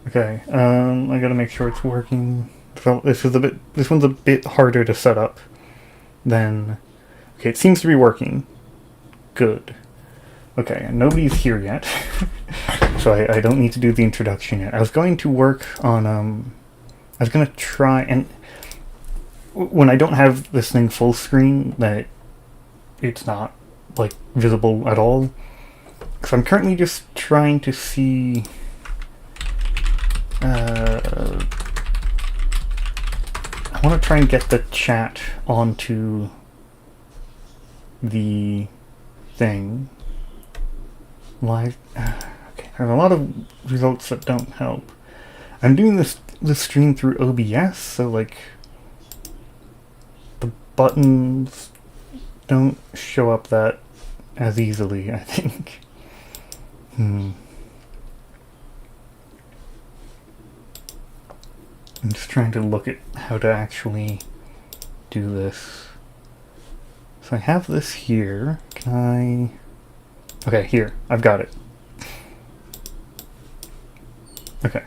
Okay, I gotta make sure it's working. So this one's a bit harder to set up than... Okay, it seems to be working. Good. Okay, and nobody's here yet. So I don't need to do the introduction yet. I was going to work on, I was gonna try and... When I don't have this thing full screen, that it's not, like, visible at all. Because I'm currently just trying to see... I want to try and get the chat onto the thing. Live. Okay, there's a lot of results that don't help. I'm doing this stream through OBS, so like the buttons don't show up that as easily, I think. I'm just trying to look at how to actually do this. So I have this here. Can I... Okay, here. I've got it. Okay.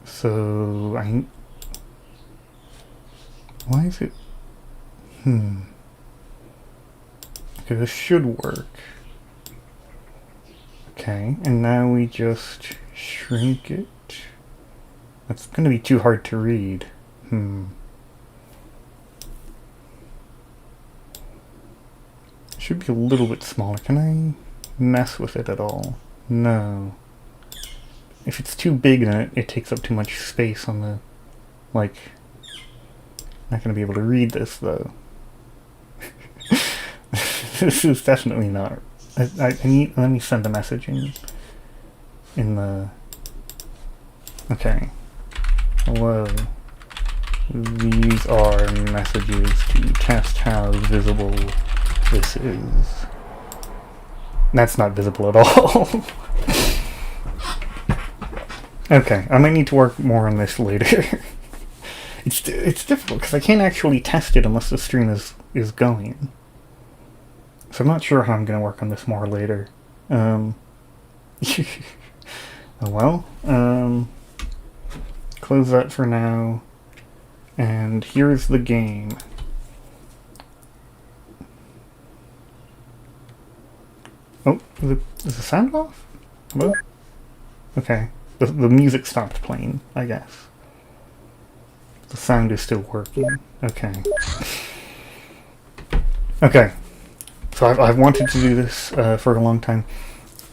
So I... Why is it... Okay, this should work. Okay, and now we just shrink it. That's going to be too hard to read. Should be a little bit smaller. Can I mess with it at all? No. If it's too big, then it takes up too much space on the... Like... Not going to be able to read this, though. This is definitely not... I need... Let me send a message in the... Okay. Hello. These are messages to test how visible this is. That's not visible at all. Okay, I might need to work more on this later. It's difficult because I can't actually test it unless the stream is going. So I'm not sure how I'm going to work on this more later. Oh well. Close that for now. And here's the game. Oh, is the sound off? Hello? Okay. The music stopped playing, I guess. The sound is still working. Okay. Okay. So I've wanted to do this for a long time.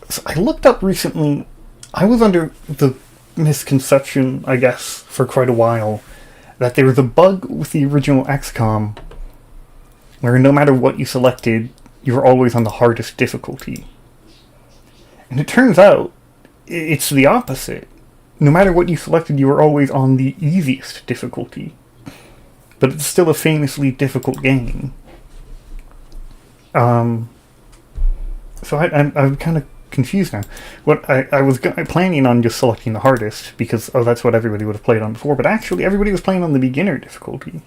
So I looked up recently... I was under the misconception, I guess, for quite a while, that there was a bug with the original XCOM where no matter what you selected, you were always on the hardest difficulty. And it turns out it's the opposite. No matter what you selected, you were always on the easiest difficulty. But it's still a famously difficult game. So I'm kind of confused now. What I was planning on just selecting the hardest, because that's what everybody would have played on before, but actually everybody was playing on the beginner difficulty,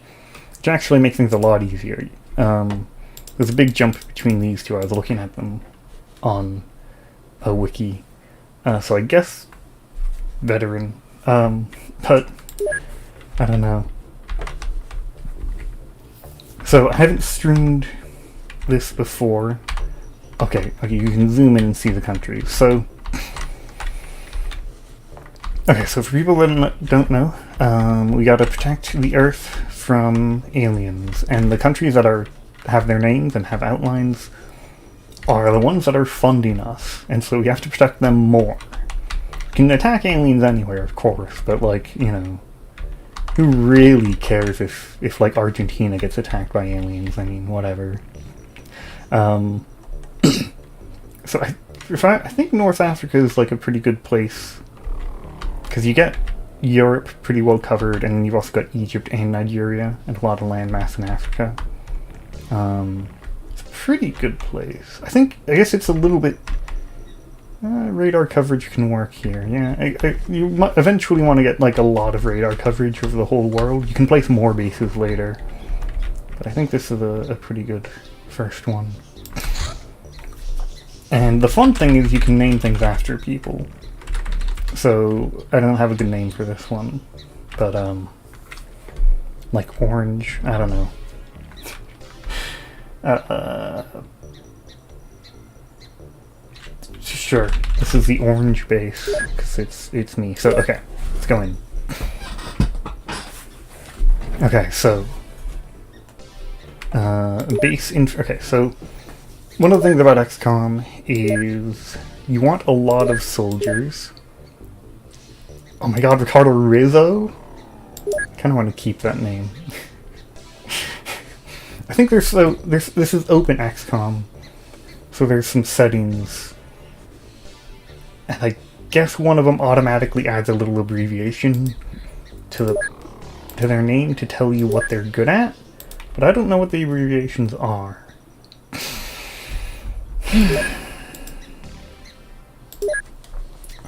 which actually makes things a lot easier. There's a big jump between these two. I was looking at them on a wiki. So I guess veteran, but I don't know. So I haven't streamed this before. Okay, you can zoom in and see the countries. So, okay, so for people that don't know, we gotta protect the Earth from aliens, and the countries that have their names and have outlines are the ones that are funding us, and so we have to protect them more. We can attack aliens anywhere, of course, but like, you know, who really cares if like Argentina gets attacked by aliens? I mean, whatever. So I think North Africa is like a pretty good place, because you get Europe pretty well covered, and you've also got Egypt and Nigeria and a lot of landmass in Africa. It's a pretty good place. I guess it's a little bit... radar coverage can work here. Yeah, you eventually want to get like a lot of radar coverage over the whole world. You can place more bases later, but I think this is a pretty good first one. And the fun thing is you can name things after people. So I don't have a good name for this one, but like orange. I don't know. Sure. This is the orange base because it's me. So okay, let's go in. Okay, so okay, so one of the things about XCOM is you want a lot of soldiers. Oh my god, Ricardo Rizzo? Kinda want to keep that name. I think this is open XCOM, so there's some settings, and I guess one of them automatically adds a little abbreviation to their name to tell you what they're good at, but I don't know what the abbreviations are.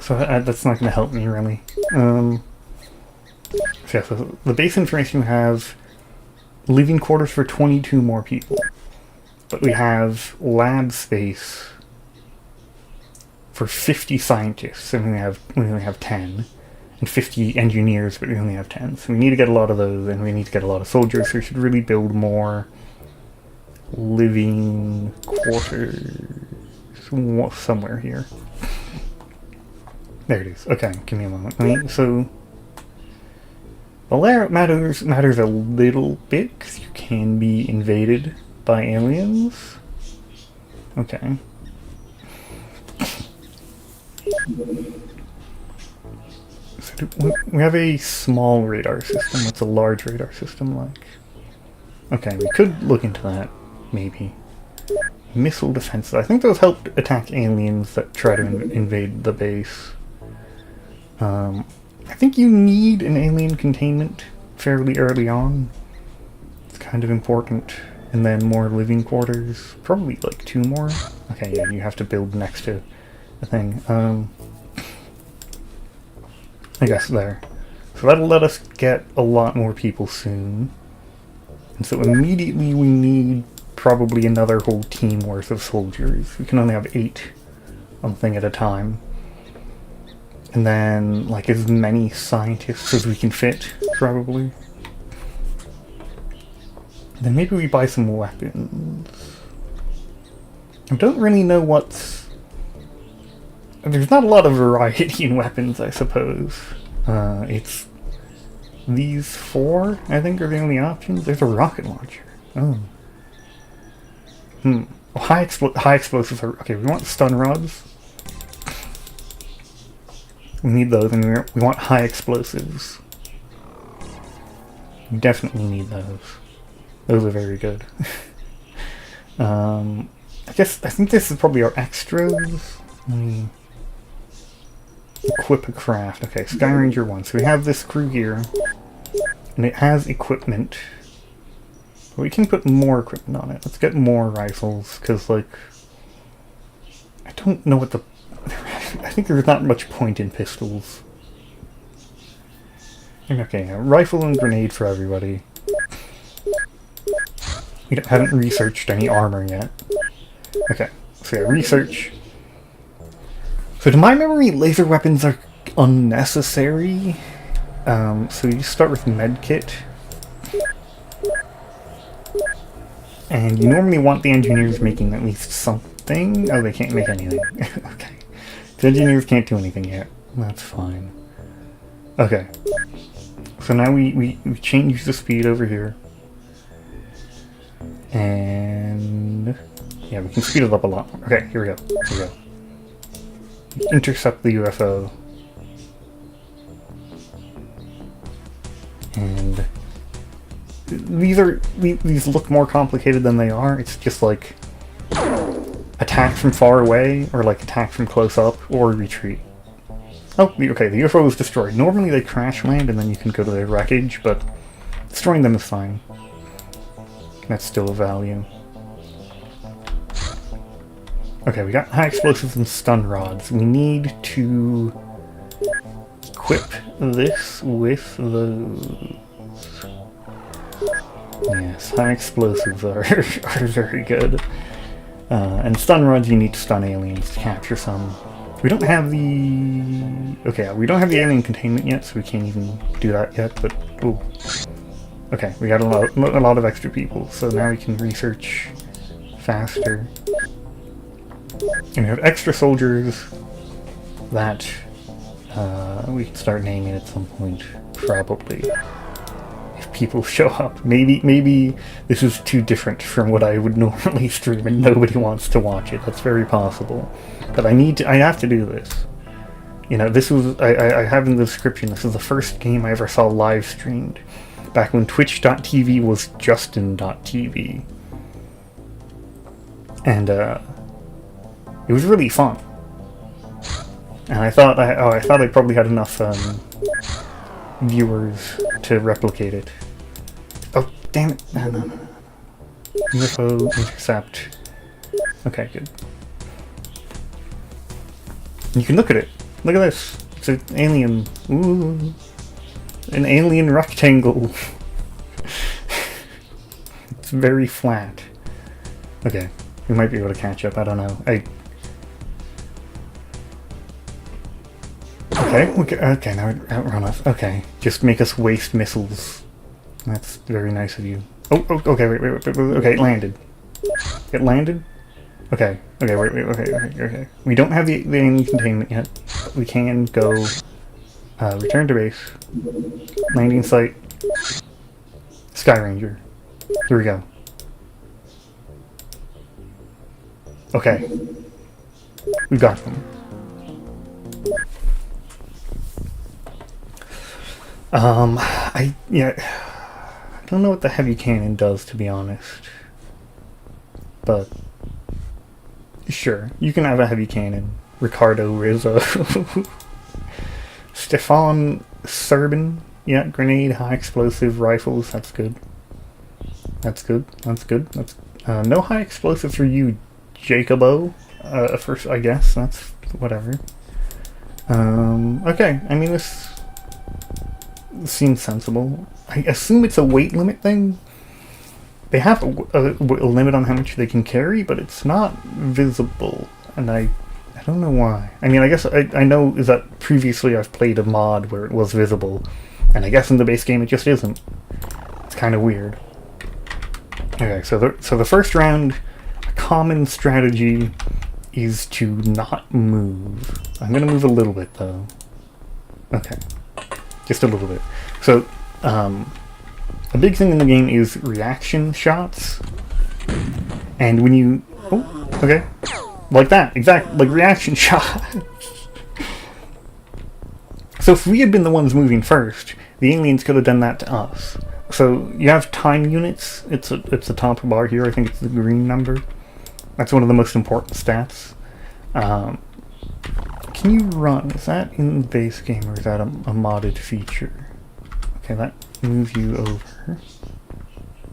So that's not going to help me really. So yeah, so the base information we have living quarters for 22 more people, but we have lab space for 50 scientists, and we only have 10. And 50 engineers, but we only have 10. So we need to get a lot of those, and we need to get a lot of soldiers, so we should really build more living quarters somewhere here. There it is. Okay, give me a moment. So the layout matters a little bit, because you can be invaded by aliens. Okay. We have a small radar system. What's a large radar system like? Okay, we could look into that, maybe. Missile defense. I think those help attack aliens that try to invade the base. I think you need an alien containment fairly early on. It's kind of important. And then more living quarters. Probably like 2 more. Okay, yeah, you have to build next to the thing. I guess there. So that'll let us get a lot more people soon. And so immediately we need probably another whole team worth of soldiers. We can only have 8 on thing at a time. And then, like, as many scientists as we can fit, probably. And then maybe we buy some weapons. I don't really know what's... There's not a lot of variety in weapons, I suppose. It's these 4, I think, are the only options. There's a rocket launcher. Oh. Oh, high explosives are... Okay, we want stun rods. We need those, and we want high explosives. We definitely need those. Those are very good. I think this is probably our extras. Let me equip a craft. Okay, Sky Ranger 1. So we have this crew here, and it has equipment. But we can put more equipment on it. Let's get more rifles, because, like, I don't know what the... I think there's not much point in pistols. Okay, a rifle and grenade for everybody. We haven't researched any armor yet. Okay, so yeah, research. So to my memory, laser weapons are unnecessary. So you start with medkit. And you normally want the engineers making at least something. Oh, they can't make anything. Okay. The engineers can't do anything yet. That's fine. Okay. So now we change the speed over here. And... yeah, we can speed it up a lot more. Okay, here we go. Here we go. Intercept the UFO. And... these look more complicated than they are. It's just like... attack from far away, or like attack from close up, or retreat. Oh, okay, the UFO is destroyed. Normally they crash land and then you can go to their wreckage, but destroying them is fine. That's still a value. Okay, we got high explosives and stun rods. We need to equip this with those. Yes, high explosives are very good. And stun rods, you need to stun aliens to capture some. We don't have the... Okay, we don't have the alien containment yet, so we can't even do that yet, but... Ooh. Okay, we got a lot of extra people, so now we can research faster. And we have extra soldiers that we can start naming at some point, probably. If people show up. Maybe this is too different from what I would normally stream and nobody wants to watch it. That's very possible. But I have to do this. You know, this was, I have in the description, this is the first game I ever saw live streamed. Back when twitch.tv was justin.tv. And, it was really fun. And I thought I probably had enough, viewers to replicate it. Oh, damn it. No. UFO intercept. Okay, good. You can look at it. Look at this. It's an alien. Ooh. An alien rectangle. It's very flat. Okay. We might be able to catch up. I don't know. Okay, now outrun us. Okay. Just make us waste missiles. That's very nice of you. Oh, okay, wait. Okay, it landed. It landed? Okay, wait, okay. We don't have the alien containment yet. But we can go... return to base. Landing site. Sky Ranger. Here we go. Okay. We got them. I don't know what the heavy cannon does, to be honest. But... Sure, you can have a heavy cannon. Ricardo Rizzo. Stefan Serbin. Yeah, grenade, high explosive rifles. That's good. That's no high explosive for you, Jacobo. First, I guess. That's whatever. Okay, I mean, this seems sensible. I assume it's a weight limit thing. They have a limit on how much they can carry, but it's not visible, and I don't know why. I mean, I guess I know is that previously I've played a mod where it was visible, and I guess in the base game it just isn't. It's kind of weird. Okay, so the first round, a common strategy is to not move. I'm gonna move a little bit though. Okay, just a little bit. So, a big thing in the game is reaction shots, and when you... Oh, okay. Like that, exactly, like reaction shots. So if we had been the ones moving first, the aliens could have done that to us. So you have time units, it's the top bar here, I think it's the green number. That's one of the most important stats. Can you run? Is that in the base game or is that a modded feature? Okay, that moves you over.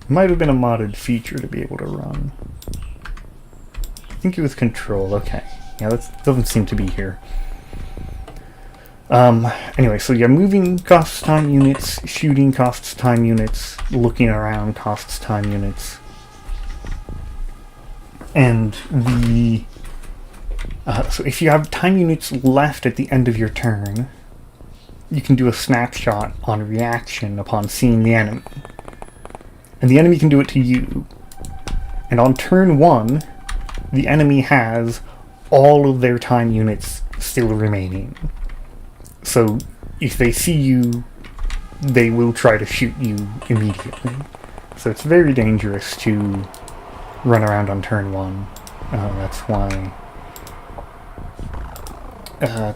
Might have been a modded feature to be able to run. I think it was control, okay. Yeah, that doesn't seem to be here. Anyway, so yeah, moving costs time units, shooting costs time units, looking around costs time units. And the... so if you have time units left at the end of your turn, you can do a snapshot on reaction upon seeing the enemy. And the enemy can do it to you. And on turn 1, the enemy has all of their time units still remaining. So if they see you, they will try to shoot you immediately. So it's very dangerous to run around on turn 1. That's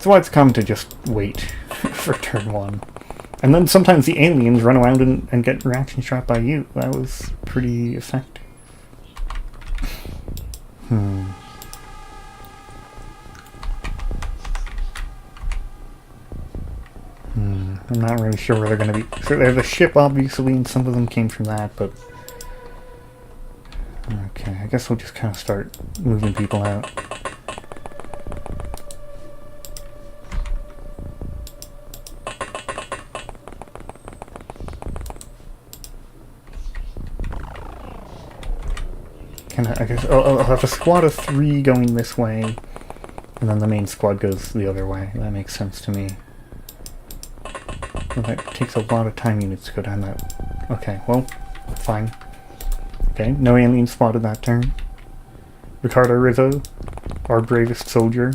why it's common to just wait for turn 1. And then sometimes the aliens run around and get reaction shot by you. That was pretty effective. I'm not really sure where they're going to be. So there's a ship, obviously, and some of them came from that, but... Okay, I guess we'll just kind of start moving people out. I guess I'll have a squad of 3 going this way, And then the main squad goes the other way. That makes sense to me. Well, that takes a lot of time units to go down that. Okay, well, fine. Okay, no alien spotted that turn. Ricardo Rizzo, our bravest soldier.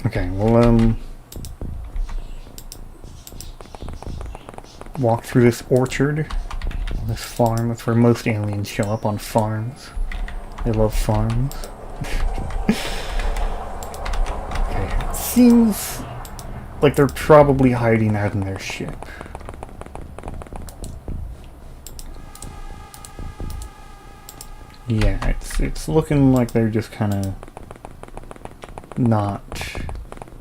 Okay, we'll walk through this orchard, this farm. That's where most aliens show up, on farms. They love farms. Okay, it seems like they're probably hiding out in their ship. Yeah, it's looking like they're just kind of not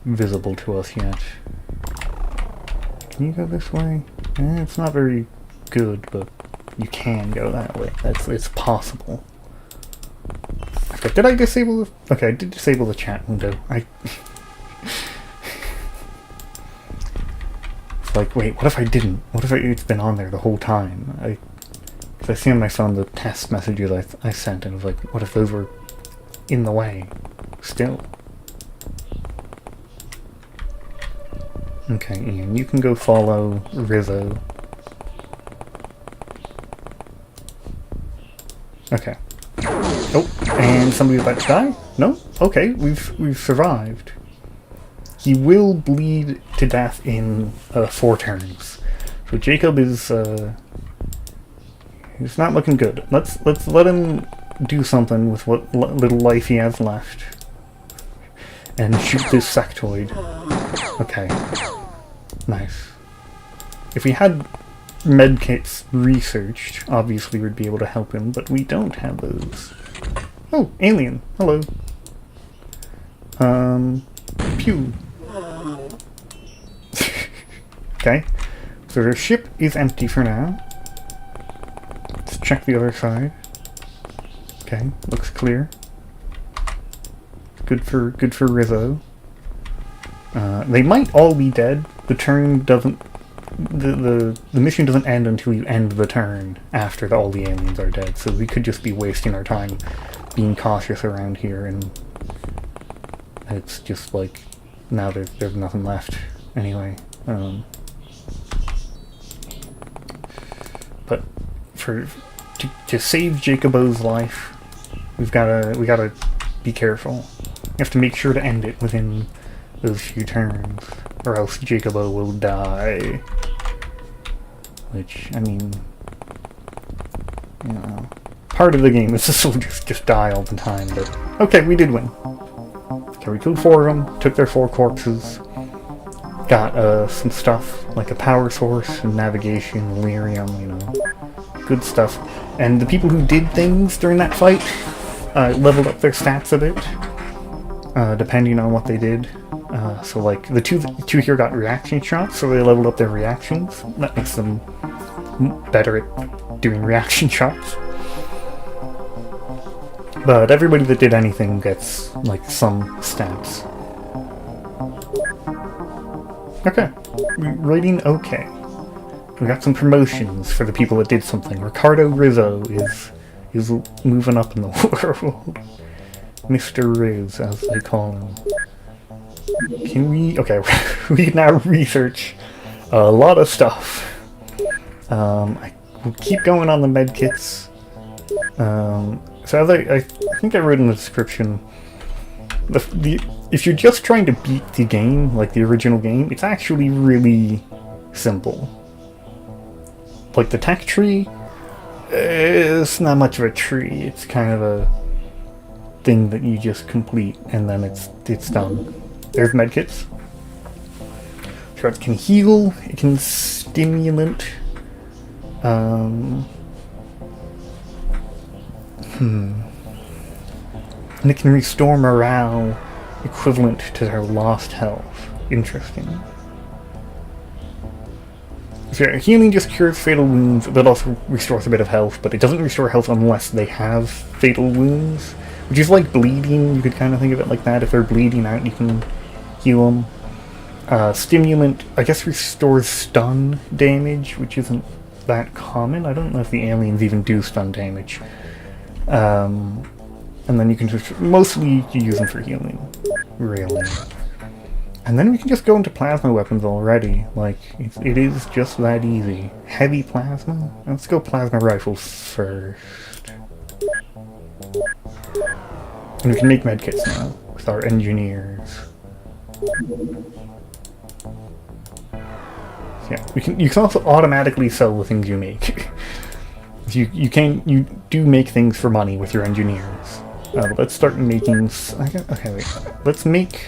visible to us yet. Can you go this way? It's not very good, but you can go that way. It's possible. Okay, did I disable the... Okay, I did disable the chat window. It's like, wait, what if I didn't? What if it's been on there the whole time? Because I see on my phone the test messages I sent, and it was like, what if those were in the way still? Okay, Ian, you can go follow Rizzo. Okay. Oh, and somebody's about to die? No? Okay, we've survived. He will bleed to death in 4 turns. So Jacob is he's not looking good. Let's let him do something with what little life he has left. And shoot this sectoid. Okay. Nice. If we had medkits researched, obviously we'd be able to help him, but we don't have those. Oh, alien. Hello. Pew. Okay. So their ship is empty for now. Let's check the other side. Okay, looks clear. Good for Rizzo. They might all be dead. The turn doesn't... The mission doesn't end until you end the turn after all the aliens are dead, so we could just be wasting our time being cautious around here, and it's just like, now there's nothing left anyway. But to save Jacobo's life, we gotta be careful. You have to make sure to end it within those few turns, or else Jacobo will die. Which, I mean, you know, part of the game is the soldiers just die all the time, but okay, we did win. Okay, we killed 4 of them, took their 4 corpses, got some stuff like a power source and navigation, lyrium, you know, good stuff. And the people who did things during that fight leveled up their stats a bit, depending on what they did. So like the two here got reaction shots, so they leveled up their reactions. That makes them better at doing reaction shots. But everybody that did anything gets like some stats. Okay, rating okay. We got some promotions for the people that did something. Ricardo Rizzo is moving up in the world. Mr. Riz, as they call him. Can we... Okay, we can now research a lot of stuff. I will keep going on the medkits. So as I think I wrote in the description, if you're just trying to beat the game, like the original game, it's actually really simple. Like the tech tree, it's not much of a tree. It's kind of a thing that you just complete, and then it's done. There's medkits. So it can heal, it can stimulant. And it can restore morale equivalent to their lost health. Interesting. So healing just cures fatal wounds, that also restores a bit of health, but it doesn't restore health unless they have fatal wounds, which is like bleeding. You could kind of think of it like that. If they're bleeding out, you can heal them. Stimulant, I guess, restores stun damage, which isn't that common. I don't know if the aliens even do stun damage. And then you can just mostly use them for healing, really. And then we can just go into plasma weapons already. Like, it is just that easy. Heavy plasma? Let's go plasma rifles first. And we can make medkits now with our engineers. So yeah, you can also automatically sell the things you make. you do make things for money with your engineers. But let's start making. Okay, wait. Let's make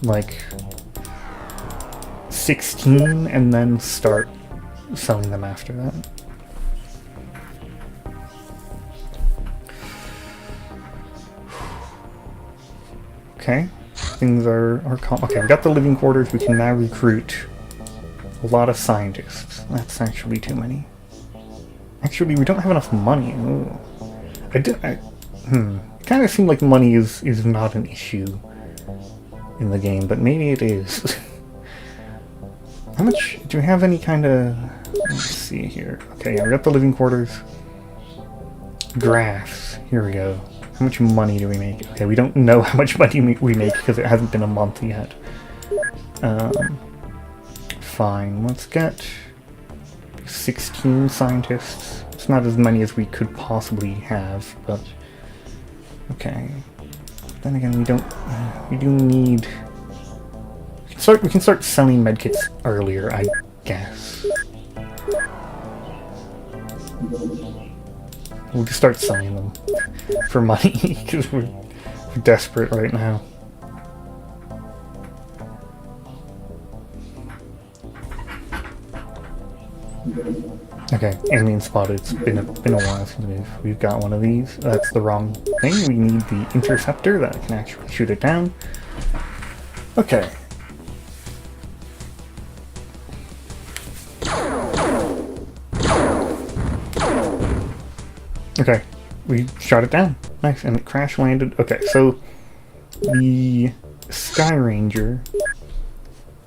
like 16 and then start selling them after that. Okay, things are okay. We got the living quarters. We can now recruit a lot of scientists. That's actually too many. Actually, we don't have enough money. Ooh. It kind of seemed like money is not an issue in the game, but maybe it is. How much do we have? Any kind of? Let's see here. Okay, yeah, we got the living quarters. Graphs. Here we go. How much money do we make? Okay, we don't know how much money we make because it hasn't been a month yet. Fine. Let's get 16 scientists. It's not as many as we could possibly have, but okay. Then again, we do need. We can start selling medkits earlier, I guess. We'll just start selling them for money because we're desperate right now. Okay, alien spotted. It's been a while since we've got one of these. That's the wrong thing. We need the interceptor that can actually shoot it down. Okay. Okay, we shot it down. Nice, and it crash landed. Okay, so the Sky Ranger,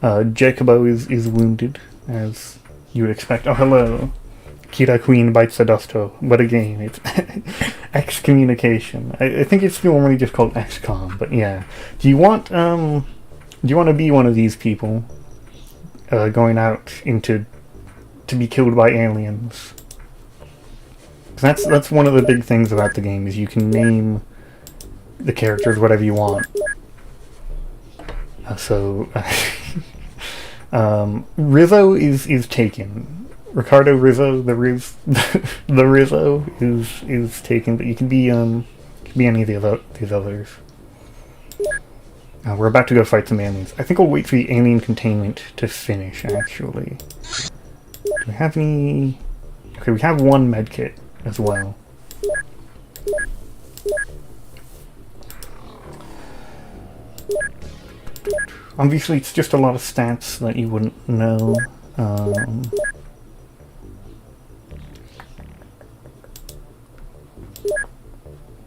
Jacobo is wounded, as you would expect. Oh, hello. Kira Queen bites the dusto. But again, it's excommunication. I think it's normally just called XCOM, but yeah. Do you want to be one of these people going out to be killed by aliens? That's one of the big things about the game, is you can name the characters whatever you want. Rizzo is taken. Ricardo Rizzo, the Rizzo is taken, but you can be any of these others. We're about to go fight some aliens. I think I'll wait for the alien containment to finish, actually. Do we have any? Okay, we have one medkit as well. Obviously, it's just a lot of stats that you wouldn't know.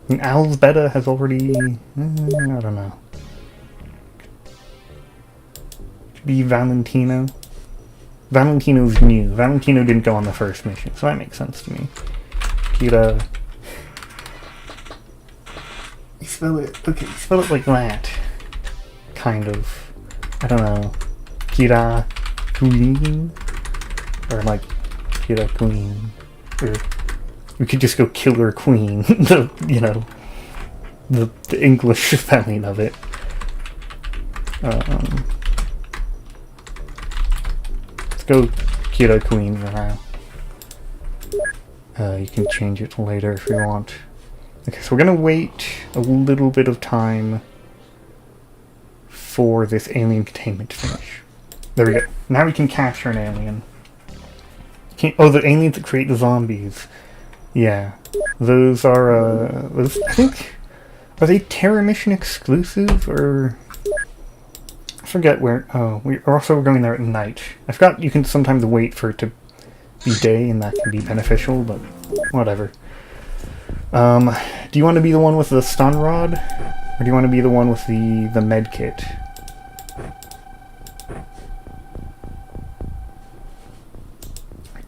And Al's beta has already... I don't know. Could be Valentino. Valentino's new. Valentino didn't go on the first mission, so that makes sense to me. Kira... You spell it... Okay, you spell it like that. Kind of. I don't know. Kira Queen? Or like Kira Queen. Or we could just go Killer Queen. the English spelling of it. Let's go Kira Queen for now. You can change it later if you want. Okay, so we're gonna wait a little bit of time for this alien containment to finish. There we go. Now we can capture an alien. Oh, the aliens that create the zombies. Yeah, those are, I think, are they Terra Mission exclusive, or, I forget where, oh, we're also going there at night. I forgot you can sometimes wait for it to be day, and that can be beneficial, but whatever. Do you want to be the one with the stun rod, or do you want to be the one with the med kit?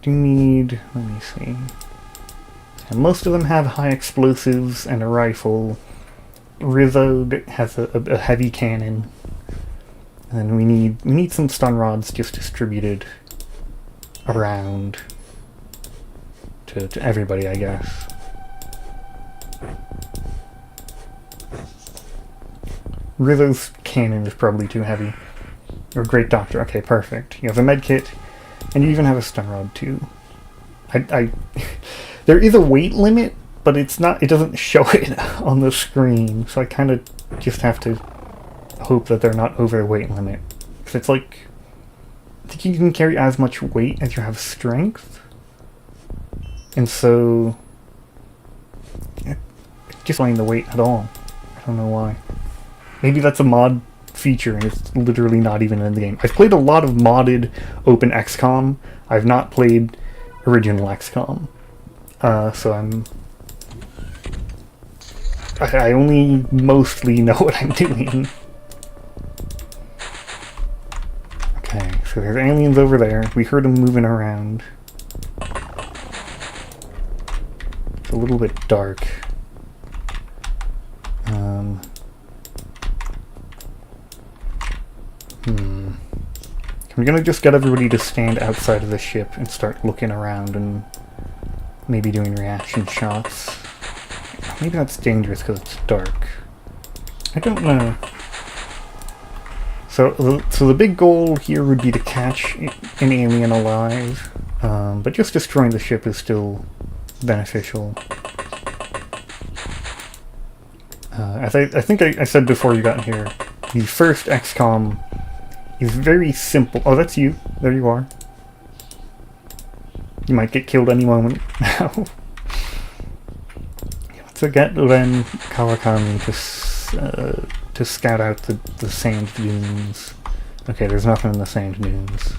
do need... let me see. And most of them have high explosives and a rifle. Rizzo has a heavy cannon. And we need some stun rods just distributed around to everybody, I guess. Rizzo's cannon is probably too heavy. You're a great doctor. Okay, perfect. You have a med kit, and you even have a stun rod too. There is a weight limit, but it's not. It doesn't show it on the screen, so I kind of just have to hope that they're not over the weight limit. Because it's like, I think you can carry as much weight as you have strength, and so just finding the weight at all. I don't know why. Maybe that's a mod feature and it's literally not even in the game. I've played a lot of modded open XCOM. I've not played original XCOM. So I only mostly know what I'm doing. Okay, so there's aliens over there. We heard them moving around. It's a little bit dark. I'm gonna just get everybody to stand outside of the ship and start looking around and maybe doing reaction shots. Maybe that's dangerous because it's dark. I don't know. So the big goal here would be to catch an alien alive, but just destroying the ship is still beneficial. As I think I said before you got here, the first XCOM is very simple. Oh, that's you. There you are. You might get killed any moment now. Let's get Ren Kawakami to scout out the sand dunes. Okay, there's nothing in the sand dunes.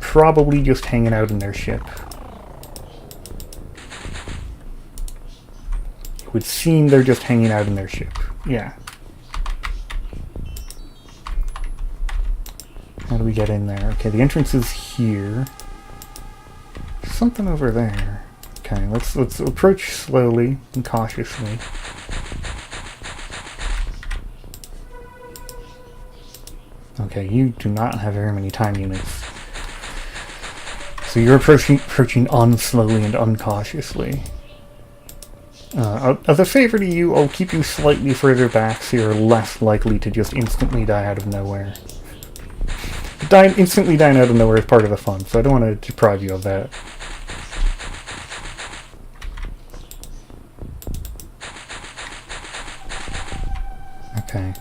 Probably just hanging out in their ship. It would seem they're just hanging out in their ship. Yeah. How do we get in there? Okay, the entrance is here. There's something over there. Okay, let's approach slowly and cautiously. Okay, you do not have very many time units. So you're approaching unslowly and uncautiously. As a favor to you, I'll keep you slightly further back so you're less likely to just instantly die out of nowhere. Instantly dying out of nowhere is part of the fun, so I don't want to deprive you of that. Okay.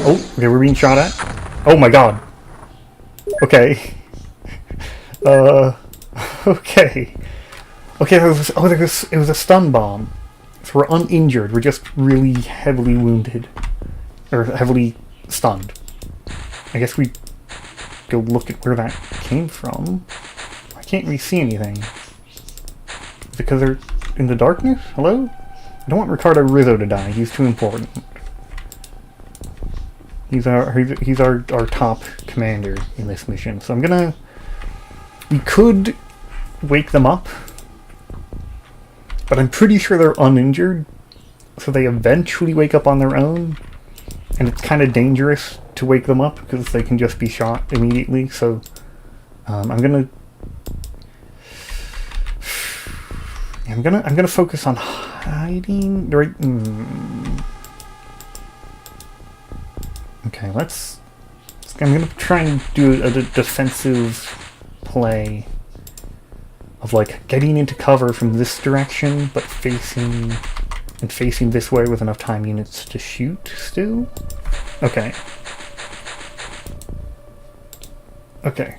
Oh, they were being shot at? Oh my god. Okay. Okay. Okay, it was a stun bomb. So we're uninjured, we're just really heavily wounded. Or heavily stunned. I guess we go look at where that came from. I can't really see anything. Is it because they're in the darkness? Hello? I don't want Ricardo Rizzo to die, he's too important. He's our top commander in this mission. So we could wake them up, but I'm pretty sure they're uninjured, so they eventually wake up on their own, and it's kind of dangerous to wake them up because they can just be shot immediately. So I'm gonna focus on hiding. Right. Okay, I'm gonna try and do a defensive play of like getting into cover from this direction, but facing this way with enough time units to shoot still. Okay. Okay.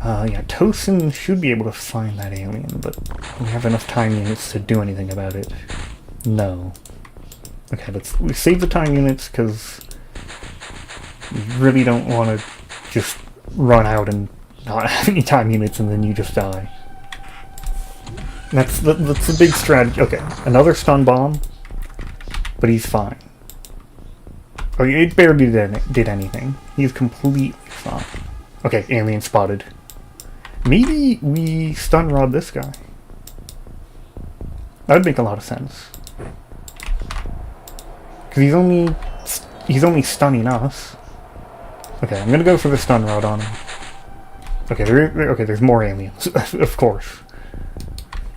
Yeah, Tosin should be able to find that alien, but we have enough time units to do anything about it. No. Okay, we save the time units because we really don't want to just run out and not have any time units and then you just die. That's the big strategy. Okay, another stun bomb, but he's fine. Oh, it barely did anything. He's completely fine. Okay, alien spotted. Maybe we stun rod this guy. That would make a lot of sense. Because he's only stunning us. Okay, I'm gonna go for the stun rod on him. Okay, there's more aliens, of course.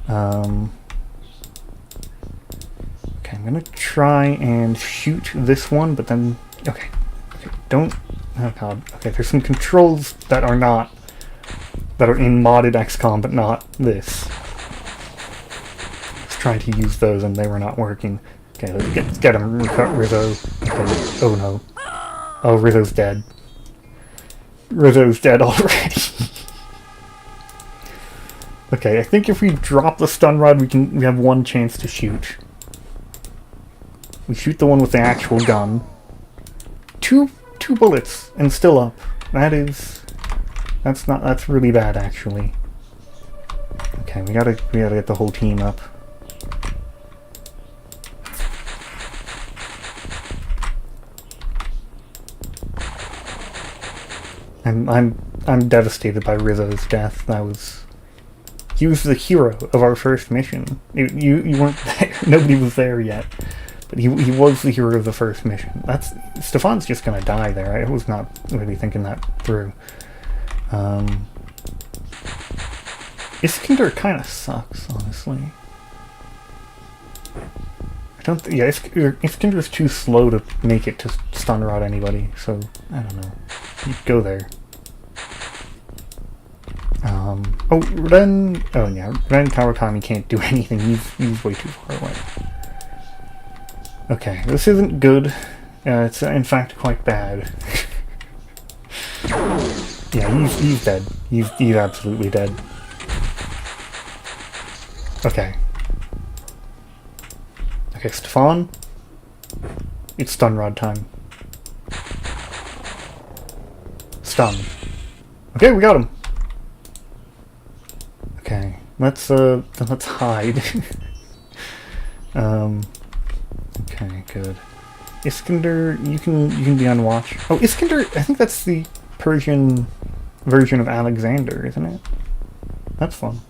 Okay, I'm gonna try and shoot this one, but then okay, don't. Oh god. Okay, there's some controls that are in modded XCOM, but not this. I was trying to use those and they were not working. Okay, let's get him, Rizzo. Okay. Oh no. Oh, Rizzo's dead. Rizzo's dead already. Okay, I think if we drop the stun rod, we have one chance to shoot. We shoot the one with the actual gun. Two bullets and still up. That's really bad actually. Okay, we gotta get the whole team up. I'm devastated by Rizzo's death. He was the hero of our first mission. You weren't there. Nobody was there yet. But he was the hero of the first mission. Stefan's just gonna die there. I was not really thinking that through. Iskander kind of sucks, honestly. Iskander's too slow to make it to stun rod anybody, so I don't know. You go there. Ren Kawakami can't do anything. He's way too far away. Okay, this isn't good. It's in fact quite bad. Yeah, he's dead. He's absolutely dead. Okay. Okay, Stefan. It's stun rod time. Stun. Okay, we got him. Okay, let's hide. Okay, good. Iskander, you can be on watch. Oh, Iskander, I think that's the Persian version of Alexander, isn't it? That's fun.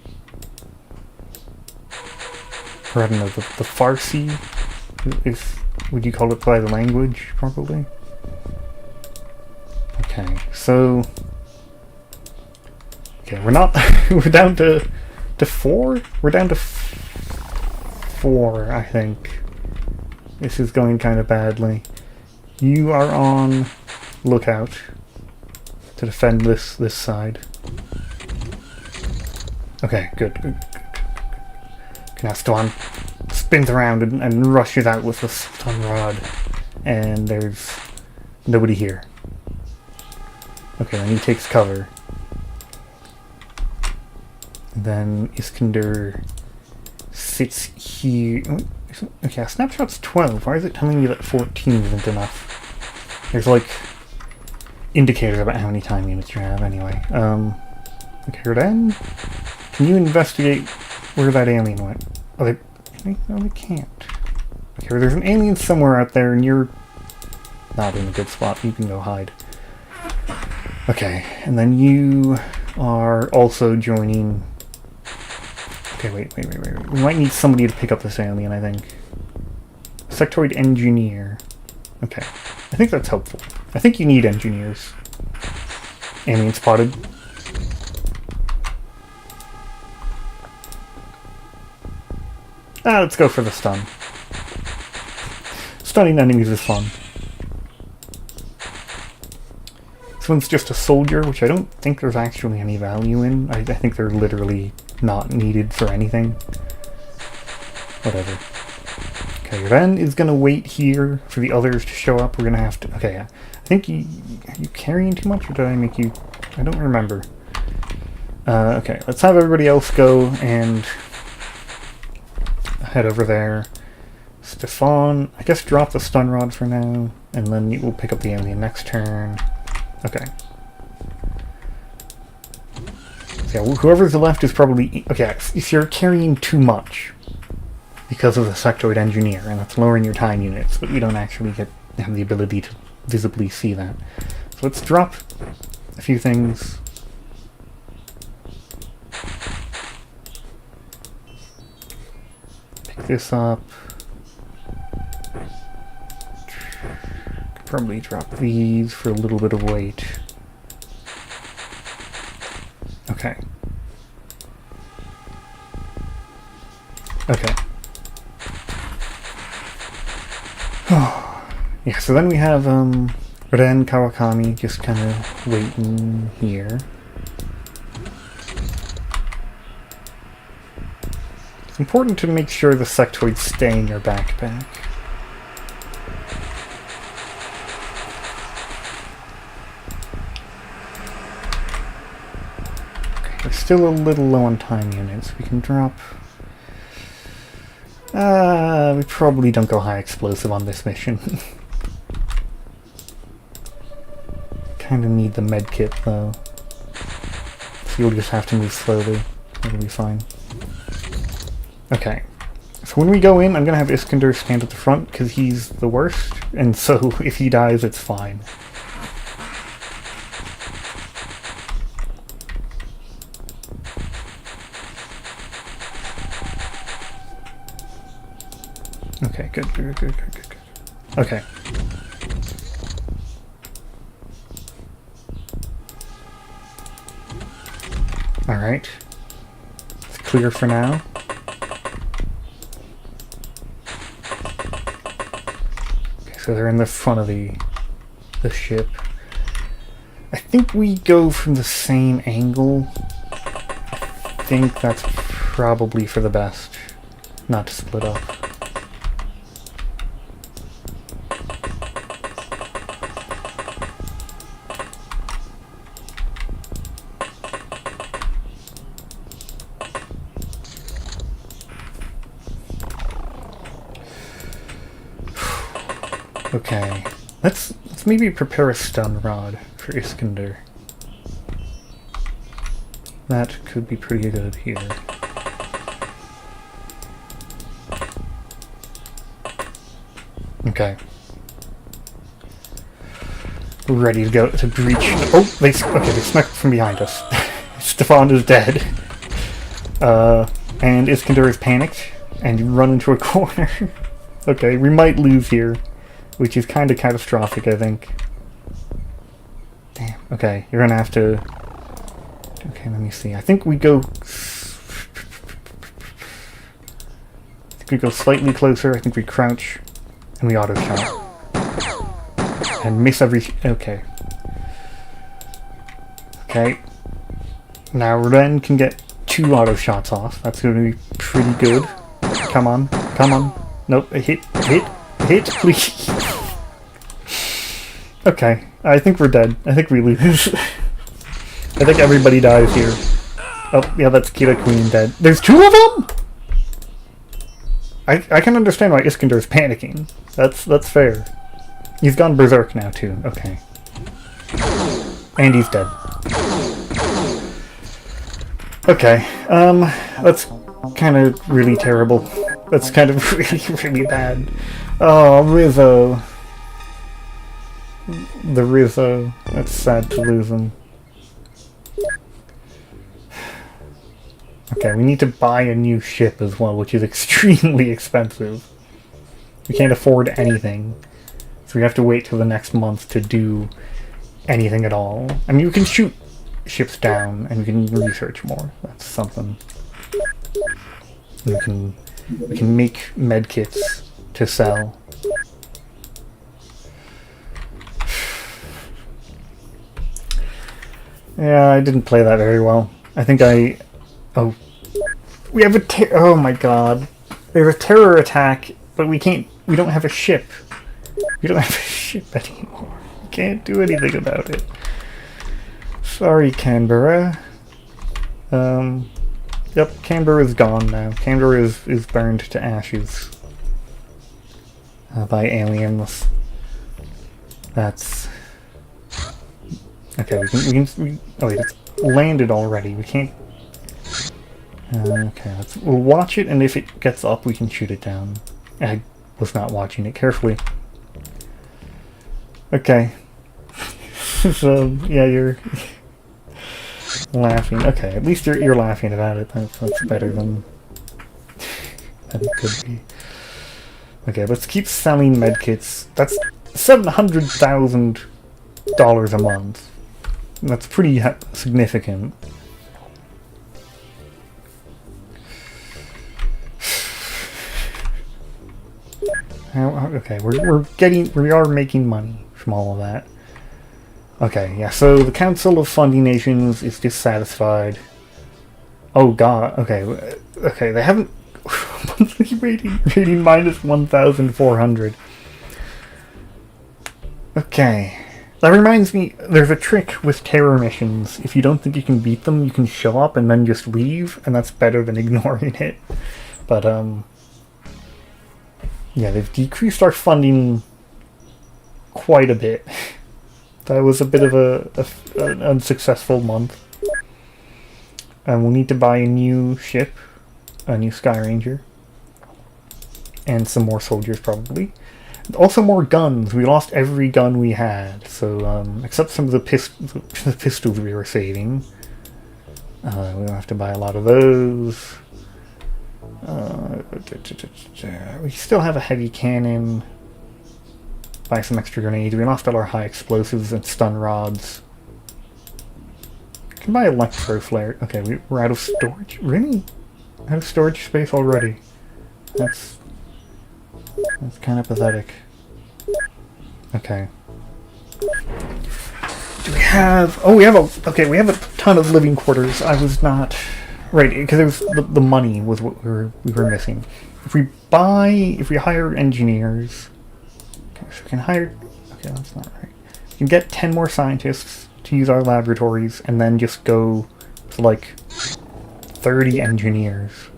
Or I don't know, the Farsi, would you call it by the language, probably? Okay, so... Okay, we're down to 4? We're down to 4, I think. This is going kind of badly. You are on lookout to defend this side. Okay, good. Now Stefan spins around and rushes out with the stun rod, and there's nobody here. Okay, then he takes cover. Then Iskander sits here. Okay, a snapshot's 12. Why is it telling me that 14 isn't enough? There's like indicators about how many time units you have anyway. Okay, then can you investigate where that alien went? Oh, no, they can't. Okay, there's an alien somewhere out there and you're not in a good spot. You can go hide. Okay, and then you are also joining... Okay, wait. We might need somebody to pick up this alien, I think. Sectoid engineer. Okay, I think that's helpful. I think you need engineers. Alien spotted. Let's go for the stun. Stunning enemies is fun. This one's just a soldier, which I don't think there's actually any value in. I think they're literally not needed for anything. Whatever. Okay, Ren is gonna wait here for the others to show up. We're gonna have to... Okay, I think are you carrying too much, or did I make you... I don't remember. Okay, let's have everybody else go and head over there. Stefan, I guess drop the stun rod for now, and then we'll pick up the alien next turn. Okay. So yeah, whoever's left is probably... Okay, if you're carrying too much because of the sectoid engineer, and that's lowering your time units, but we don't actually have the ability to visibly see that. So let's drop a few things. this up. Could probably drop these for a little bit of weight. Okay. Okay. Yeah, so then we have Ren Kawakami just kind of waiting here. It's important to make sure the sectoids stay in your backpack. Okay, we're still a little low on time units. We can drop... we probably don't go high explosive on this mission. Kinda need the med kit though. So you'll just have to move slowly. It'll be fine. Okay. So when we go in, I'm gonna have Iskander stand at the front because he's the worst. And so if he dies, it's fine. Okay, good. Okay. Alright. It's clear for now. Okay, so they're in the front of the ship. I think we go from the same angle. I think that's probably for the best. Not to split up. Okay, let's maybe prepare a stun rod for Iskander. That could be pretty good here. Okay. We're ready to go to breach. Oh, they snuck from behind us. Stefan is dead. And Iskander is panicked and run into a corner. Okay, we might lose here. Which is kind of catastrophic, I think. Damn. Okay, you're gonna have to... Okay, let me see. I think we go... slightly closer. I think we crouch. And we auto-shot. And miss every... Okay. Okay. Now Ren can get 2 auto-shots off. That's gonna be pretty good. Come on. Come on. Nope. Hit, please. Okay, I think we're dead. I think we lose. I think everybody dies here. Oh, yeah, that's Kira Queen dead. There's 2 of them?! I can understand why Iskander's panicking. That's fair. He's gone berserk now, too. Okay. And he's dead. Okay, that's kind of really terrible. That's kind of really bad. Oh, Rizzo. The Rizzo. That's sad to lose him. Okay, we need to buy a new ship as well, which is extremely expensive. We can't afford anything. So we have to wait till the next month to do anything at all. I mean, we can shoot ships down and we can research more. That's something. We can make medkits to sell. Yeah, I didn't play that very well. I think oh. We have oh my god. There's a terror attack, but we don't have a ship. We don't have a ship anymore. We can't do anything about it. Sorry, Canberra. Yep, Canberra's gone now. Canberra is burned to ashes. By aliens. That's... Okay, oh wait, it's landed already. We can't... okay, we'll watch it, and if it gets up, we can shoot it down. I was not watching it carefully. Okay. So, yeah, you're laughing. Okay, at least you're laughing about it. That's better than than it could be. Okay, let's keep selling medkits. That's $700,000 a month. That's pretty significant. Okay, we are making money from all of that. Okay, yeah, so the Council of Funding Nations is dissatisfied. Oh god, okay, they haven't... monthly rating minus 1,400. Okay. That reminds me, there's a trick with terror missions. If you don't think you can beat them, you can show up and then just leave, and that's better than ignoring it. But, yeah, they've decreased our funding quite a bit. That was a bit of an unsuccessful month. And we'll need to buy a new ship, a new Sky Ranger, and some more soldiers probably. Also more guns. We lost every gun we had, so except some of the pistols we were saving. We'll have to buy a lot of those. We still have a heavy cannon. Buy some extra grenades. We lost all our high explosives and stun rods. Can buy electro flare. Okay, we're out of storage. Really? Out of storage space already. That's kind of pathetic. Okay. Do we have... Oh, we have a... Okay, we have a ton of living quarters. I was not... Right, because it was the money was what we were missing. If we hire engineers... Okay, so we can hire... Okay, that's not right. We can get 10 more scientists to use our laboratories, and then just go to, like, 30 engineers.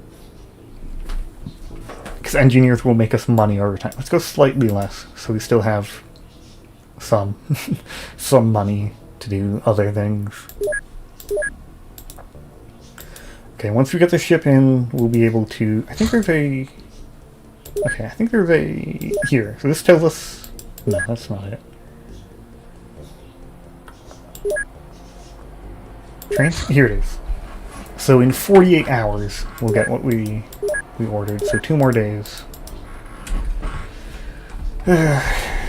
Because engineers will make us money over time. Let's go slightly less, so we still have some money to do other things. Okay, once we get the ship in, we'll be able to... I think there's a... Okay, I think there's a... Here, so this tells us... No, that's not it. Here it is. So in 48 hours, we'll get what we ordered. So 2 more days.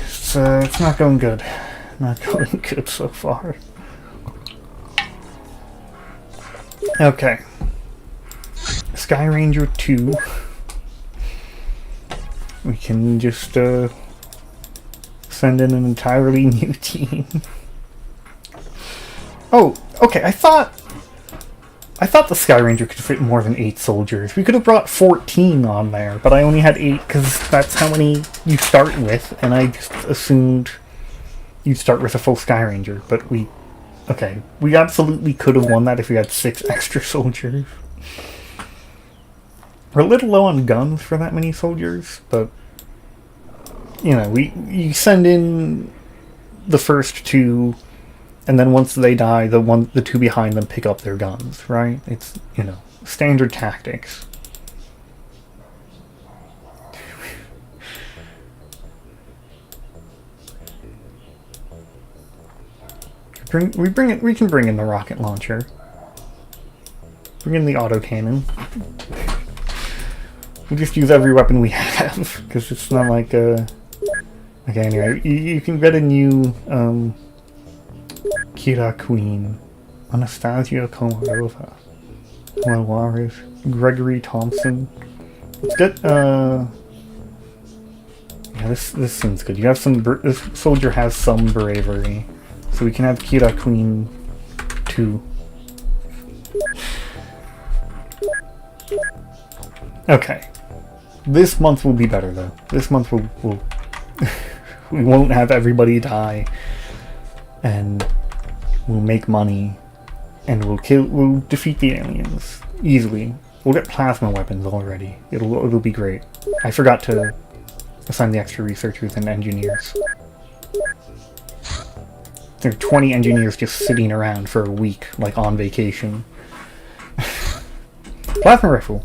So it's not going good. Not going good so far. Okay. Sky Ranger 2. We can just send in an entirely new team. Oh, okay, I thought the Sky Ranger could fit more than 8 soldiers. We could have brought 14 on there, but I only had 8 because that's how many you start with, and I just assumed you'd start with a full Sky Ranger, but we absolutely could have won that if we had 6 extra soldiers. We're a little low on guns for that many soldiers, but, you know, you send in the first 2... And then once they die, the 2 behind them pick up their guns, right? It's, you know, standard tactics. We can bring in the rocket launcher. Bring in the autocannon. We just use every weapon we have, because it's not like a... Okay, anyway, you can get a new, Kira Queen, Anastasia Komarova, Juarez, Gregory Thompson. Let's get, yeah, this seems good. You have some, this soldier has some bravery, so we can have Kira Queen 2. Okay. This month will be better, though. This month we'll we won't have everybody die, and we'll make money, and we'll defeat the aliens easily. We'll get plasma weapons already. It'll be great. I forgot to assign the extra researchers and engineers. There are 20 engineers just sitting around for a week, like on vacation. Plasma rifle.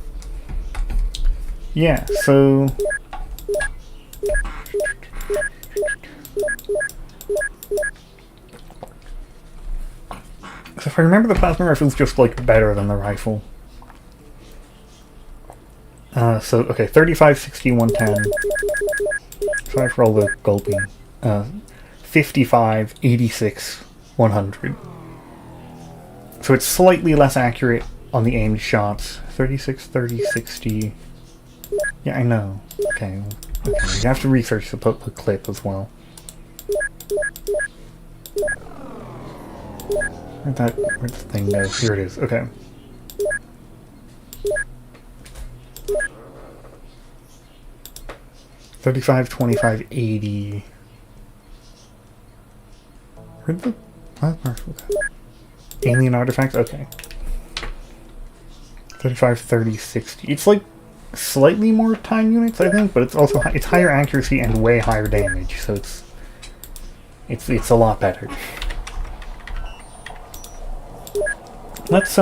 Yeah, so... If I remember, the plasma rifle is just, like, better than the rifle. Okay, 35, 60, 110. Sorry for all the gulping. 55, 86, 100. So it's slightly less accurate on the aimed shots. 36, 30, 60. Yeah, I know. Okay. You have to research the clip as well. Where'd the thing go? Here it is. Okay. $35, 25, 80. Where'd the plasma rifle go? Alien artifacts? Okay. 35, 30, 60. It's like slightly more time units, I think, but it's also it's higher accuracy and way higher damage, so it's a lot better. Let's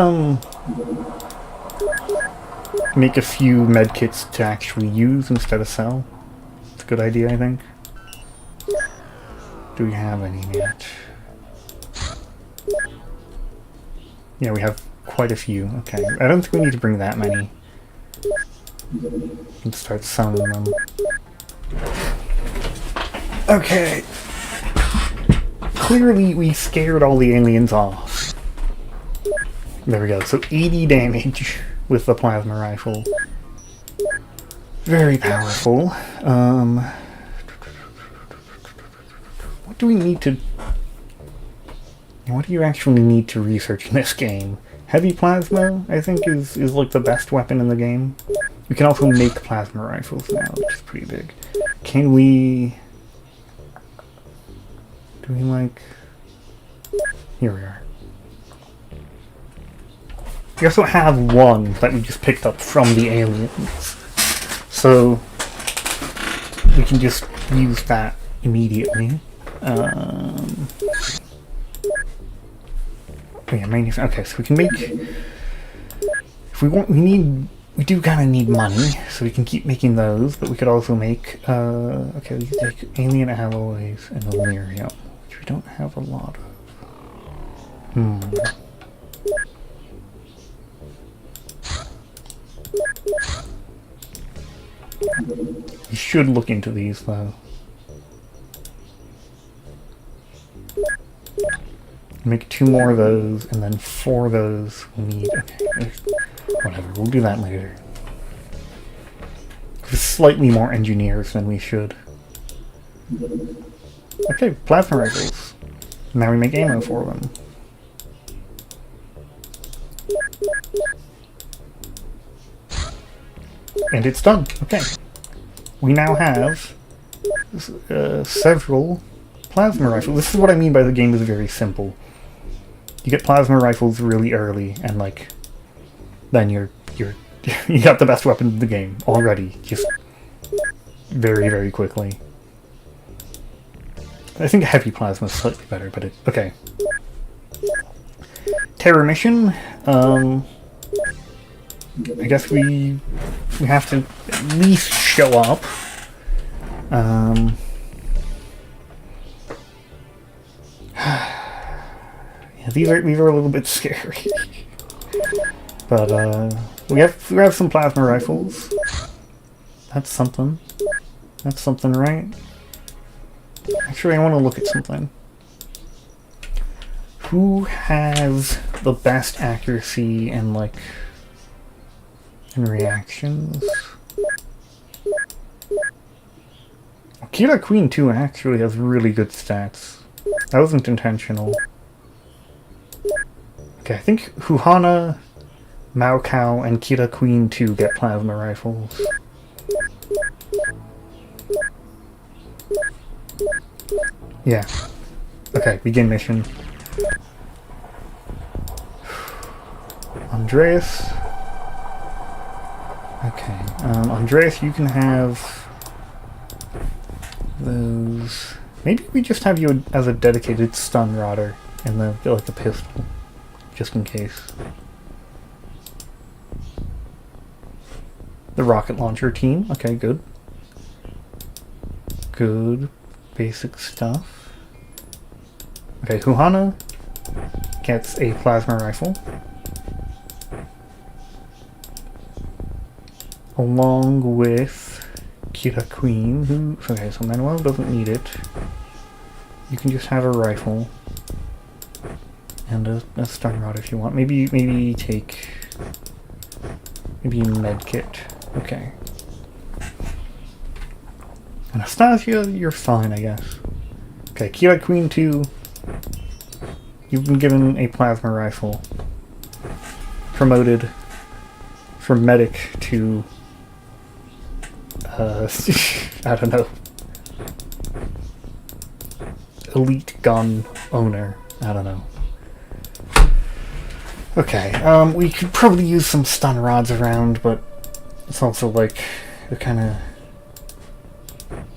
make a few medkits to actually use instead of sell. It's a good idea, I think. Do we have any yet? Yeah, we have quite a few. Okay, I don't think we need to bring that many. We can start selling them. Okay. Clearly we scared all the aliens off. There we go. So 80 damage with the plasma rifle. Very powerful. What do we need to... What do you actually need to research in this game? Heavy plasma, I think, is like the best weapon in the game. You can also make plasma rifles now, which is pretty big. Can we... Do we like... Here we are. We also have one that we just picked up from the aliens. So we can just use that immediately. Yeah, okay, so we can make... If we want, we do kind of need money, so we can keep making those, but we could also make, okay, we can take alien alloys and Illyrium, which we don't have a lot of. You should look into these, though. Make 2 more of those, and then 4 of those we need. Okay, whatever, we'll do that later. We're slightly more engineers than we should. Okay, plasma rifles. Now we make ammo for them. And it's done. Okay. We now have several plasma rifles. This is what I mean by the game is very simple. You get plasma rifles really early, and like, then you got the best weapon in the game already, just very, very quickly. I think heavy plasma is slightly better, but okay. Terror mission. I guess we have to at least show up. Yeah, these are a little bit scary, but we have some plasma rifles. That's something. That's something, right? Actually, I want to look at something. Who has the best accuracy and like and reactions? Killer Queen 2 actually has really good stats. That wasn't intentional. Okay, I think Huhana, Mao Kao, and Kira Queen 2 get plasma rifles. Yeah. Okay, begin mission. Andreas. Okay, Andreas, you can have those. Maybe we just have you as a dedicated stun rodder in the pistol, just in case. The rocket launcher team. Okay, good. Good basic stuff. Okay, Huhana gets a plasma rifle. along with Kira Queen, who... Okay, so Manuel doesn't need it. You can just have a rifle. And a stun rod if you want. Maybe take... Maybe a med kit. Okay. Anastasia, you're fine, I guess. Okay, Kira Queen 2. You've been given a plasma rifle. Promoted from medic to... I don't know. Elite gun owner. I don't know. Okay, we could probably use some stun rods around, but it's also like, they're kinda...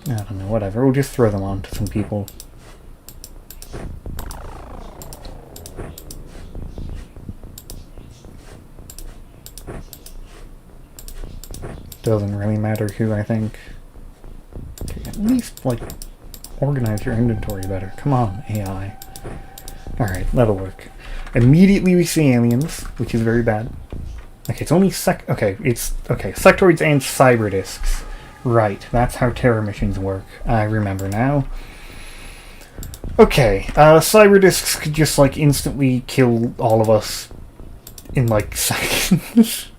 I don't know, whatever. We'll just throw them on to some people. Doesn't really matter who, I think. Okay, at least, like, organize your inventory better. Come on, AI. Alright, that'll work. Immediately we see aliens, which is very bad. Okay, it's only sectoids and cyber disks. Right, that's how terror missions work. I remember now. Okay, cyber disks could just, like, instantly kill all of us in, like, seconds.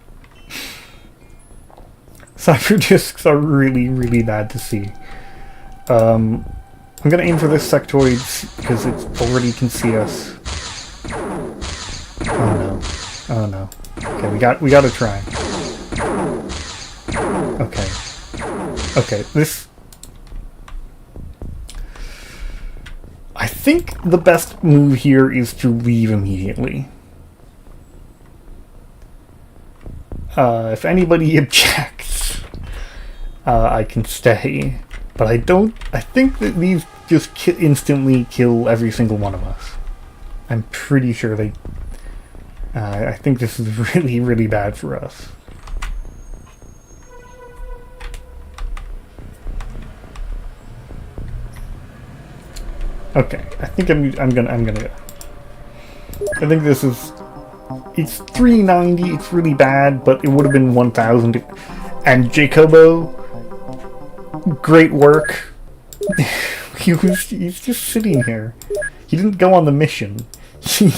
Cyber disks are really, really bad to see. I'm gonna aim for this sectoids because it already can see us. Oh no. Oh no. Okay, we gotta try. Okay. Okay, this... I think the best move here is to leave immediately. If anybody objects, I can stay. But I think that these just instantly kill every single one of us. I'm pretty sure they... I think this is really, really bad for us. Okay, I think I'm gonna go. I think this is... It's 390, it's really bad, but it would have been 1,000. And Jacobo, great work. He's just sitting here. He didn't go on the mission. He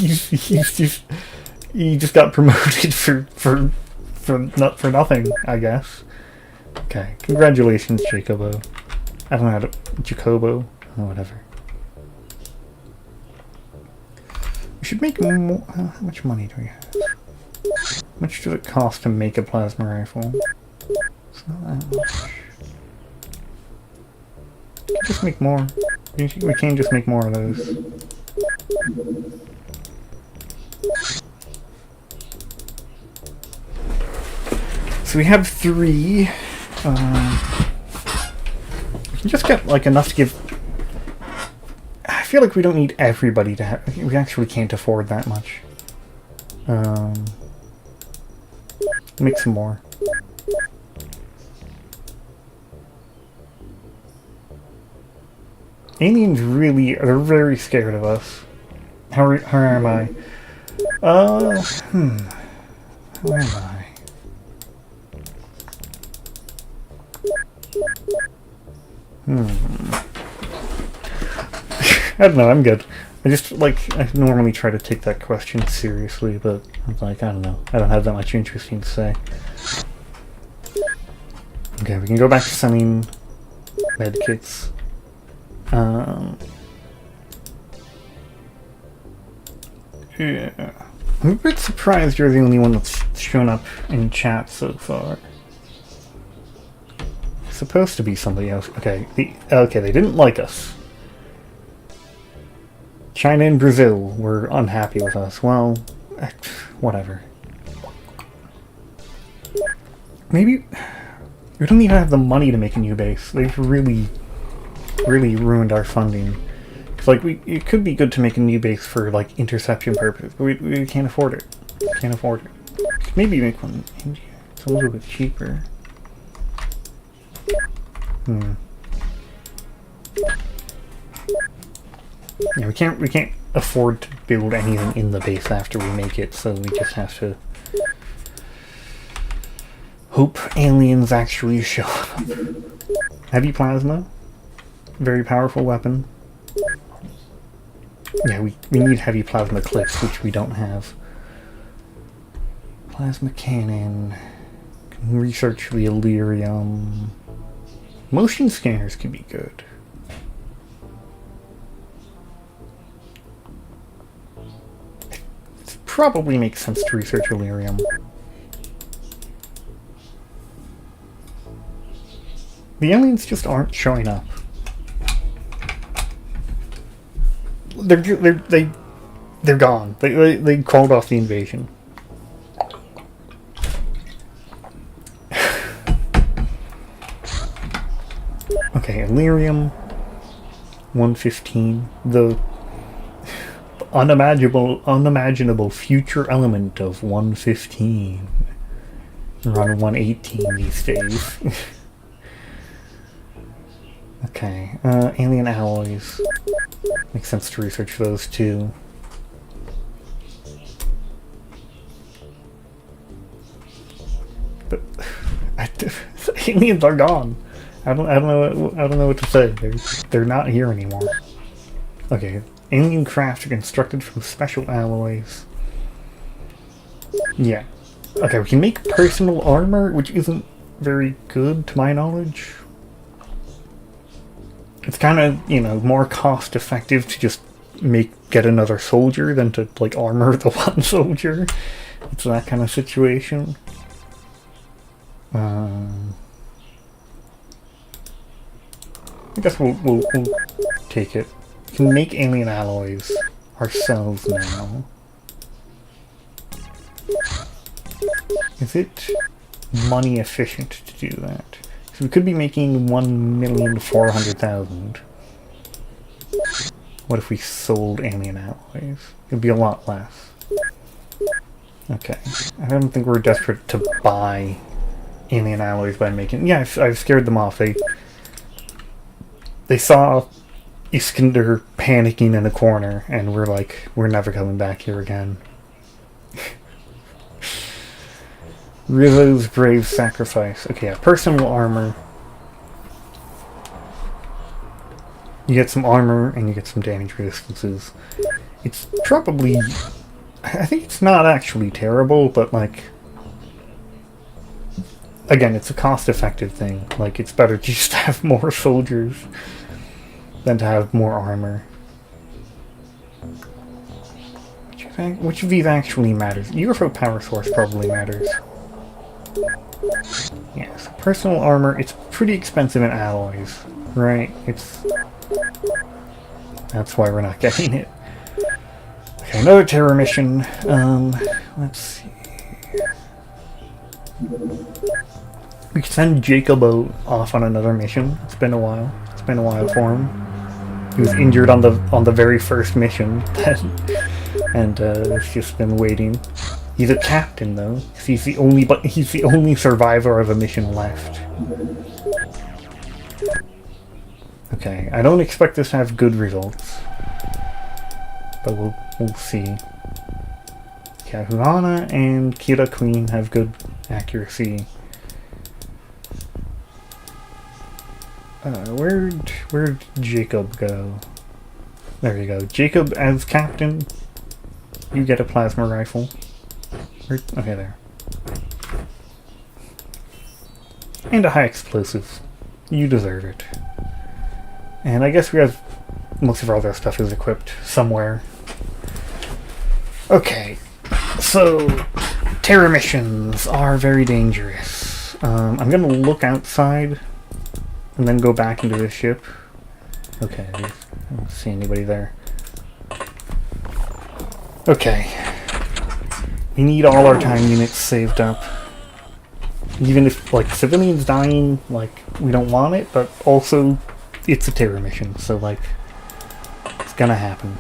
just got promoted for nothing, I guess. Okay, congratulations, Jacobo. I don't know how to... Jacobo? Oh, whatever. We should make more... how much money do we have? How much does it cost to make a plasma rifle? It's not that much. We can just make more. We can just make more of those. So we have 3. We can just get like enough to give... I feel like we don't need everybody to have... We actually can't afford that much. Make some more. Aliens really... They're very scared of us. How am I? How am I? I don't know, I'm good. I just, like, I normally try to take that question seriously, but I'm like, I don't know. I don't have that much interesting to say. Okay, we can go back to sending medkits. Yeah. I'm a bit surprised you're the only one that's shown up in chat so far. It's supposed to be somebody else. Okay, okay, they didn't like us. China and Brazil were unhappy with us. Well, whatever. Maybe... We don't even have the money to make a new base. They've really, really ruined our funding. Because, like, it could be good to make a new base for, like, interception purposes, but we can't afford it. Can't afford it. Maybe make one in India. It's a little bit cheaper. Yeah, we can't afford to build anything in the base after we make it, so we just have to Hope aliens actually show up. Heavy plasma. Very powerful weapon. Yeah, we need heavy plasma clips, which we don't have. Plasma cannon. Can research the Illyrium. Motion scanners could be good. It probably makes sense to research Illyrium. The aliens just aren't showing up. They're gone. They called off the invasion. Okay, Illyrium 115, the unimaginable future element of 115. We're on 118 these days. Okay, alien alloys. Makes sense to research those too. But aliens are gone. I don't know what to say. They're not here anymore. Okay, alien craft are constructed from special alloys. Yeah. Okay, we can make personal armor, which isn't very good to my knowledge. It's kind of, you know, more cost effective to just get another soldier than to, like, armor the one soldier. It's that kind of situation. I guess we'll take it. We can make alien alloys ourselves now. Is it money efficient to do that? So we could be making 1,400,000. What if we sold alien alloys? It'd be a lot less. Okay. I don't think we're desperate to buy alien alloys by making... Yeah, I've scared them off. They saw Iskander panicking in a corner, and we're like, we're never coming back here again. Rizzo's brave sacrifice. Okay, yeah, personal armor. You get some armor, and you get some damage resistances. It's probably... I think it's not actually terrible, but like... Again, it's a cost-effective thing. Like, it's better just to have more soldiers than to have more armor. Which of these actually matters? UFO power source probably matters. Yes, personal armor, it's pretty expensive in alloys, right? That's why we're not getting it. Okay, another terror mission. Let's see. We could send Jacob off on another mission. It's been a while. It's been a while for him. He was injured on the very first mission, and it's just been waiting. He's a captain though. He's the only survivor of a mission left. Okay, I don't expect this to have good results, but we'll see. Kahuana and Kira Queen have good accuracy. Where'd Jacob go? There you go. Jacob as captain. You get a plasma rifle. Okay, there. And a high explosive. You deserve it. And I guess we have most of our other stuff is equipped somewhere. Okay, so terror missions are very dangerous. I'm gonna look outside and then go back into the ship. Okay, I don't see anybody there. Okay. We need all our time units saved up. Even if, like, civilians dying, like, we don't want it, but also it's a terror mission, so, like, it's gonna happen.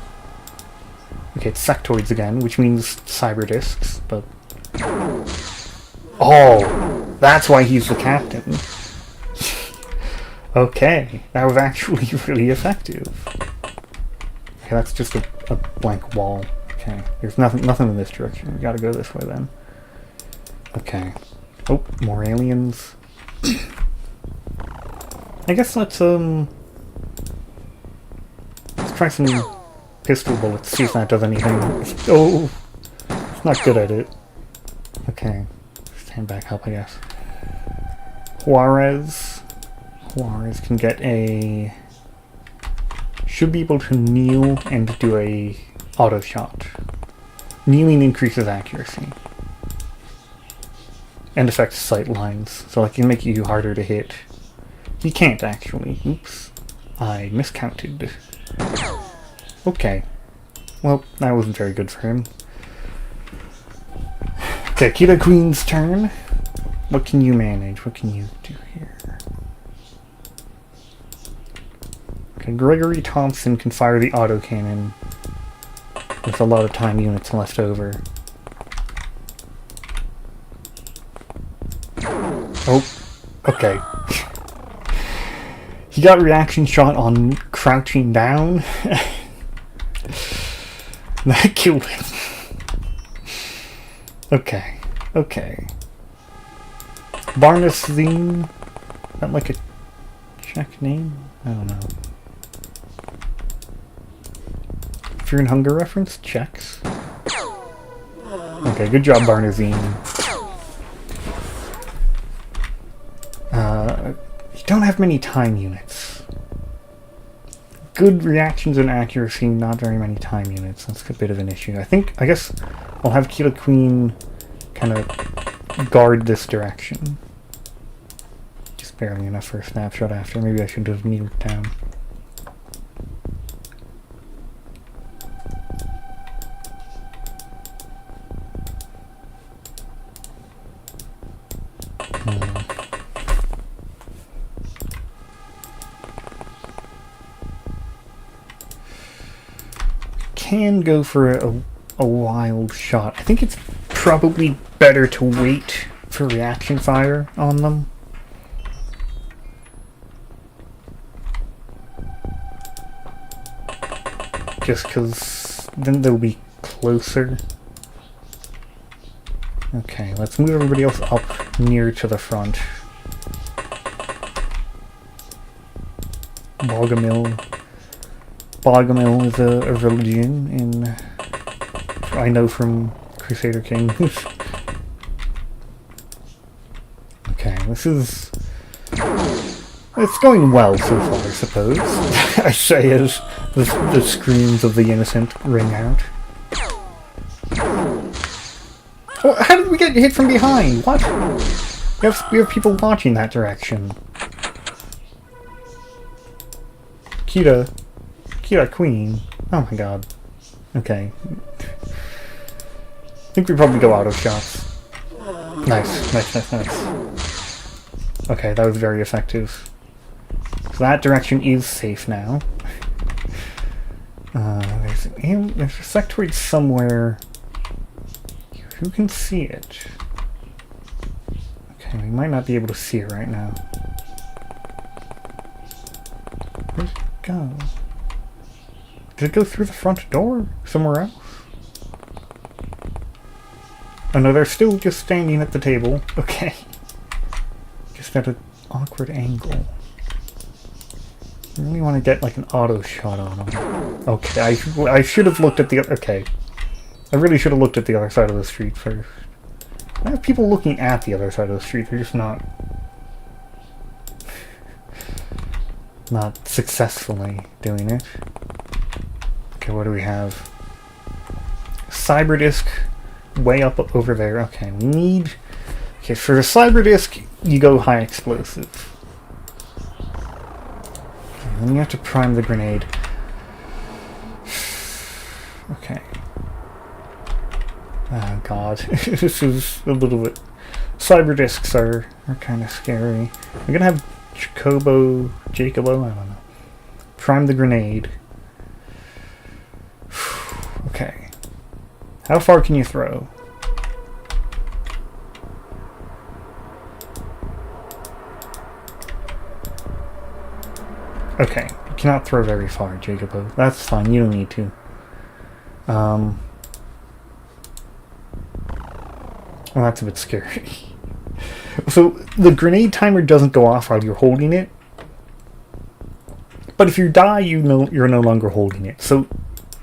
Okay, it's sectoids again, which means cyber discs, but... Oh! That's why he's the captain. Okay, that was actually really effective. Okay, that's just a blank wall. Okay, there's nothing in this direction. We gotta go this way then. Okay. Oh, more aliens. I guess let's try some pistol bullets, see if that does anything. Oh, it's not good at it. Okay, stand back up, I guess. Juarez can get a... should be able to kneel and do a auto shot. Kneeling increases accuracy. And affects sight lines, so it can make you harder to hit. He can't actually. Oops. I miscounted. Okay. Well, that wasn't very good for him. Okay, Kida Queen's turn. What can you manage? What can you do here? Okay, Gregory Thompson can fire the autocannon with a lot of time units left over. Oh, okay. He got reaction shot on crouching down. That killed him. Okay, okay. Barnasine? Is that like a Czech name? I don't know. Fear and Hunger reference? Czechs? Okay, good job, Barnasine. You don't have many time units. Good reactions and accuracy, not very many time units. That's a bit of an issue. I guess I'll have Kila Queen kind of guard this direction. Just barely enough for a snapshot after. Maybe I should have kneeled down. Can go for a wild shot. I think it's probably better to wait for reaction fire on them. Just because then they'll be closer. Okay, let's move everybody else up near to the front. Bogomil is a religion in, I know from Crusader Kings. Okay, it's going well so far, I suppose. I say as the screams of the innocent ring out. Oh, how did we get hit from behind? What? We have people watching that direction. Kira Queen. Oh my god. Okay. I think we probably go auto shots. Nice. Okay, that was very effective. So that direction is safe now. There's a sectoid somewhere. Who can see it? Okay, we might not be able to see it right now. Where'd it go? Did it go through the front door? Somewhere else? Oh no, they're still just standing at the table. Okay. Just at an awkward angle. I really want to get like an auto shot on them. Okay, I should have looked at the other... Okay. I really should have looked at the other side of the street first. I have people looking at the other side of the street, they're just not successfully doing it. Okay, what do we have? Cyberdisk way up over there. Okay, we need... Okay, for the Cyberdisk, you go high explosive. Okay, then you have to prime the grenade. Okay. Oh god, this is a little bit... Cyberdisks are kind of scary. I'm gonna have Jacobo, I don't know. Prime the grenade. Okay. How far can you throw? Okay, you cannot throw very far, Jacobo. That's fine, you don't need to. Well, that's a bit scary. So the grenade timer doesn't go off while you're holding it. But if you die, you're no longer holding it. So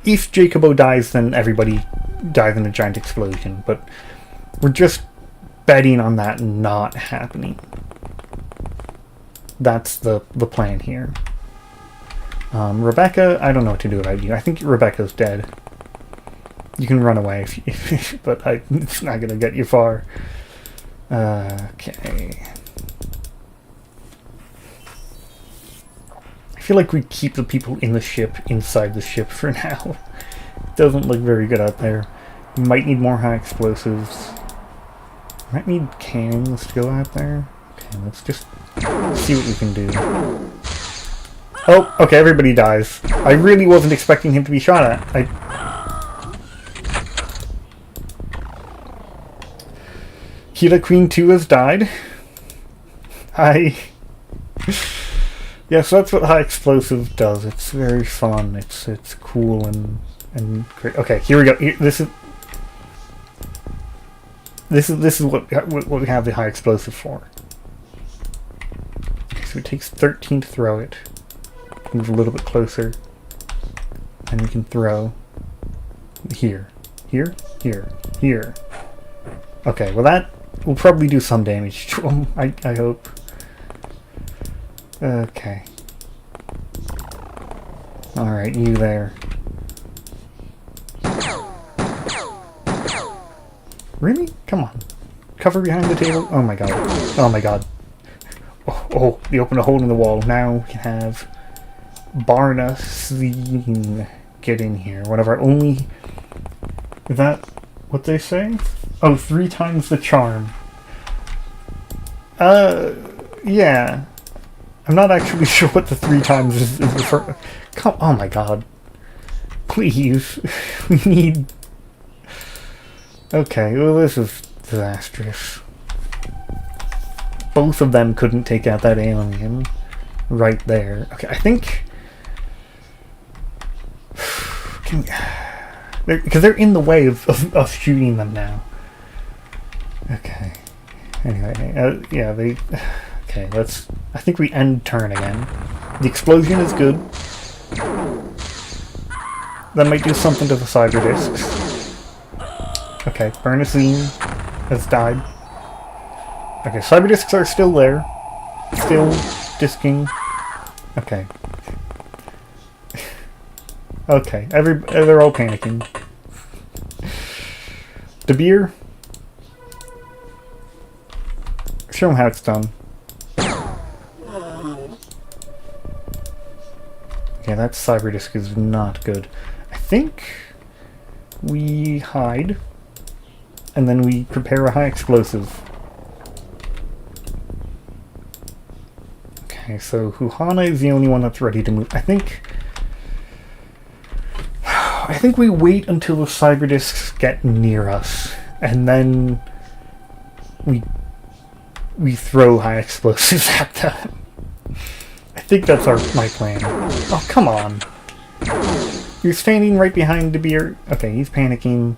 if Jacobo dies, then everybody dies in a giant explosion. But we're just betting on that not happening. That's the plan here. Rebecca, I don't know what to do about you. I think Rebecca's dead. You can run away, but it's not going to get you far. Okay. I feel like we keep the people in the ship inside the ship for now. It doesn't look very good out there. We might need more high explosives. Might need cannons to go out there. Okay, let's just see what we can do. Oh, okay, everybody dies. I really wasn't expecting him to be shot at. Killer Queen 2 has died. Yeah, so that's what high explosive does. It's very fun. It's cool and great. Okay, here we go. This is what we have the high explosive for. Okay, so it takes 13 to throw it. Move a little bit closer, and we can throw here, here, here, here. Okay, well that will probably do some damage to him. I hope. Okay. Alright, you there. Really? Come on. Cover behind the table? Oh my god. Oh my god. Oh, they opened a hole in the wall. Now we can have Barna Seen get in here. One of our only... Is that what they say? Oh, 3 times the charm. Yeah. I'm not actually sure what the 3 times is referring. Come, oh my god. Please. We need... Okay, well this is disastrous. Both of them couldn't take out that alien right there. Okay, I think... Because they're in the way of shooting them now. Okay. Anyway, yeah, they... Okay, let's... I think we end turn again. The explosion is good. That might do something to the cyber discs. Okay, Bernstein has died. Okay, cyber discs are still there. Still disking. Okay. Okay, they're all panicking. De Beer. Show them how it's done. Okay, that cyber disc is not good. I think we hide, and then we prepare a high explosive. Okay, so Huhana is the only one that's ready to move. I think we wait until the cyber discs get near us, and then we throw high explosives at them. I think that's my plan. Oh, come on. You're standing right behind De Beer. Okay, he's panicking.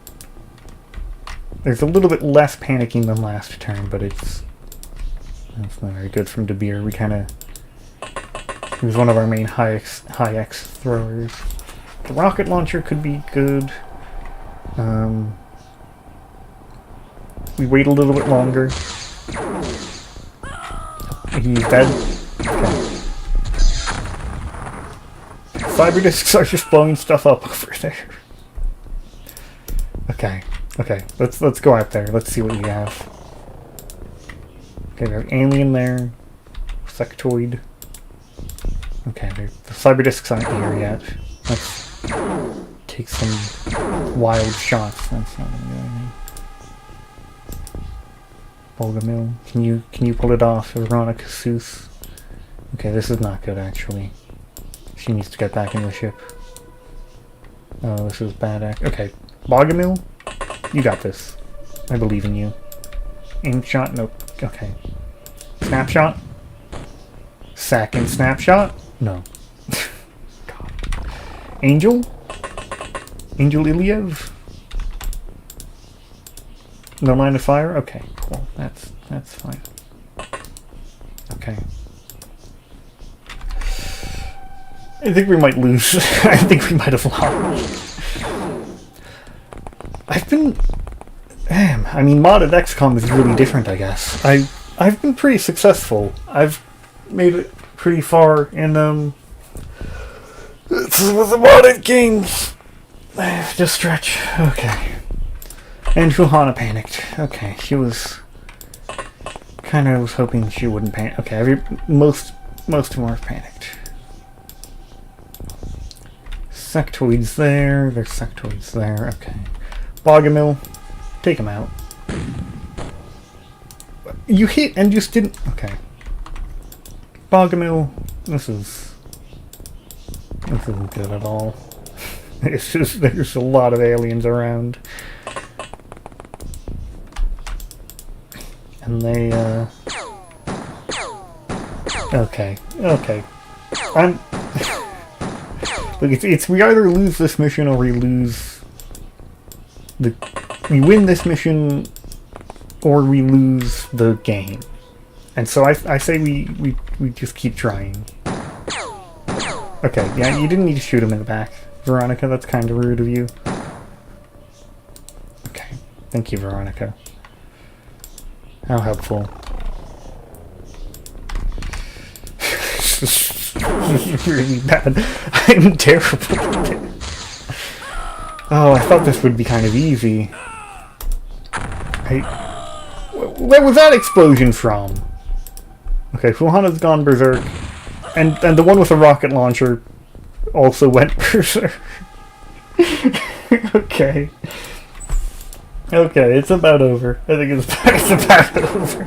There's a little bit less panicking than last turn, but that's not very good from De Beer. We kind of... He was one of our main high X throwers. The rocket launcher could be good. We wait a little bit longer. He's dead. Okay. Cyber discs are just blowing stuff up over there. Okay, let's go out there. Let's see what we have. Okay, there's alien there. Sectoid. Okay, the cyber discs aren't here yet. Let's take some wild shots. That's not gonna do anything. Bolgamil, can you pull it off, Veronica Seuss? Okay, this is not good actually. She needs to get back in the ship. Oh, this is bad okay, Bolgamil, you got this. I believe in you. Aim shot, nope. Okay. Snapshot? Second snapshot? No. God. Angel? Angel Iliev? No line of fire? Okay, cool. That's fine. Okay. I think we might lose. I think we might have lost. I've been... Damn, I mean, modded XCOM is really different, I guess. I've been pretty successful. I've made it pretty far in, with the modded games. Just stretch. Okay. And Johanna panicked. Okay, she was... kind of was hoping she wouldn't panic. Okay, most of them have panicked. Sectoids there. There's sectoids there. Okay. Bogomil. Take him out. You hit and just didn't... Okay. Bogomil. This isn't good at all. It's just... There's a lot of aliens around. And they, Okay. Okay. I'm... Look, it's we either lose this mission or we lose... We win this mission or we lose the game. And so I say we just keep trying. Okay, yeah, you didn't need to shoot him in the back, Veronica. That's kind of rude of you. Okay. Thank you, Veronica. How helpful. This is really bad. I'm terrible at it. Oh, I thought this would be kind of easy. Where was that explosion from? Okay, Fuhana's gone berserk. And the one with the rocket launcher also went berserk. Okay. Okay, it's about over. I think it's about over.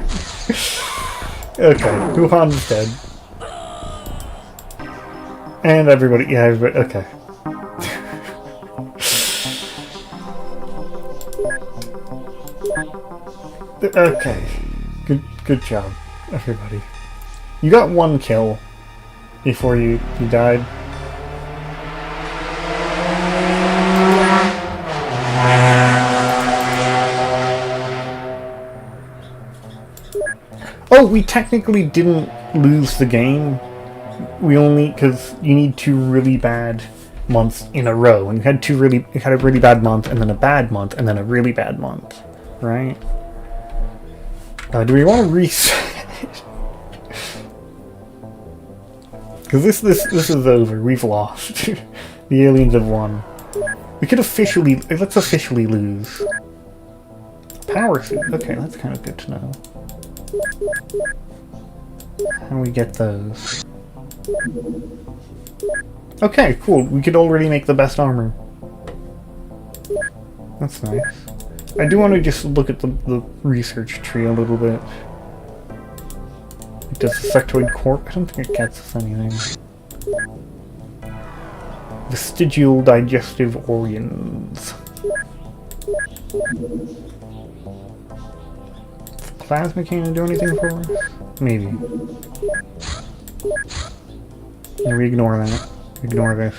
Okay, Wuhan's dead. And everybody, yeah, everybody, okay. Okay, good job, everybody. You got one kill before you died. Oh, we technically didn't lose the game. We only, because you need 2 really bad months in a row, and you had a really bad month, and then a bad month, and then a really bad month, right? Do we want to reset it? Because this is over. We've lost. The aliens have won. We could officially, let's officially lose. Power suit. Okay, that's kind of good to know. How do we get those? Okay, cool. We could already make the best armor. That's nice. I do want to just look at the research tree a little bit. Does the sectoid core? I don't think it gets us anything. Vestigial digestive organs. Plasma cannon do anything for us? Maybe. Yeah, we ignore that. Ignore this.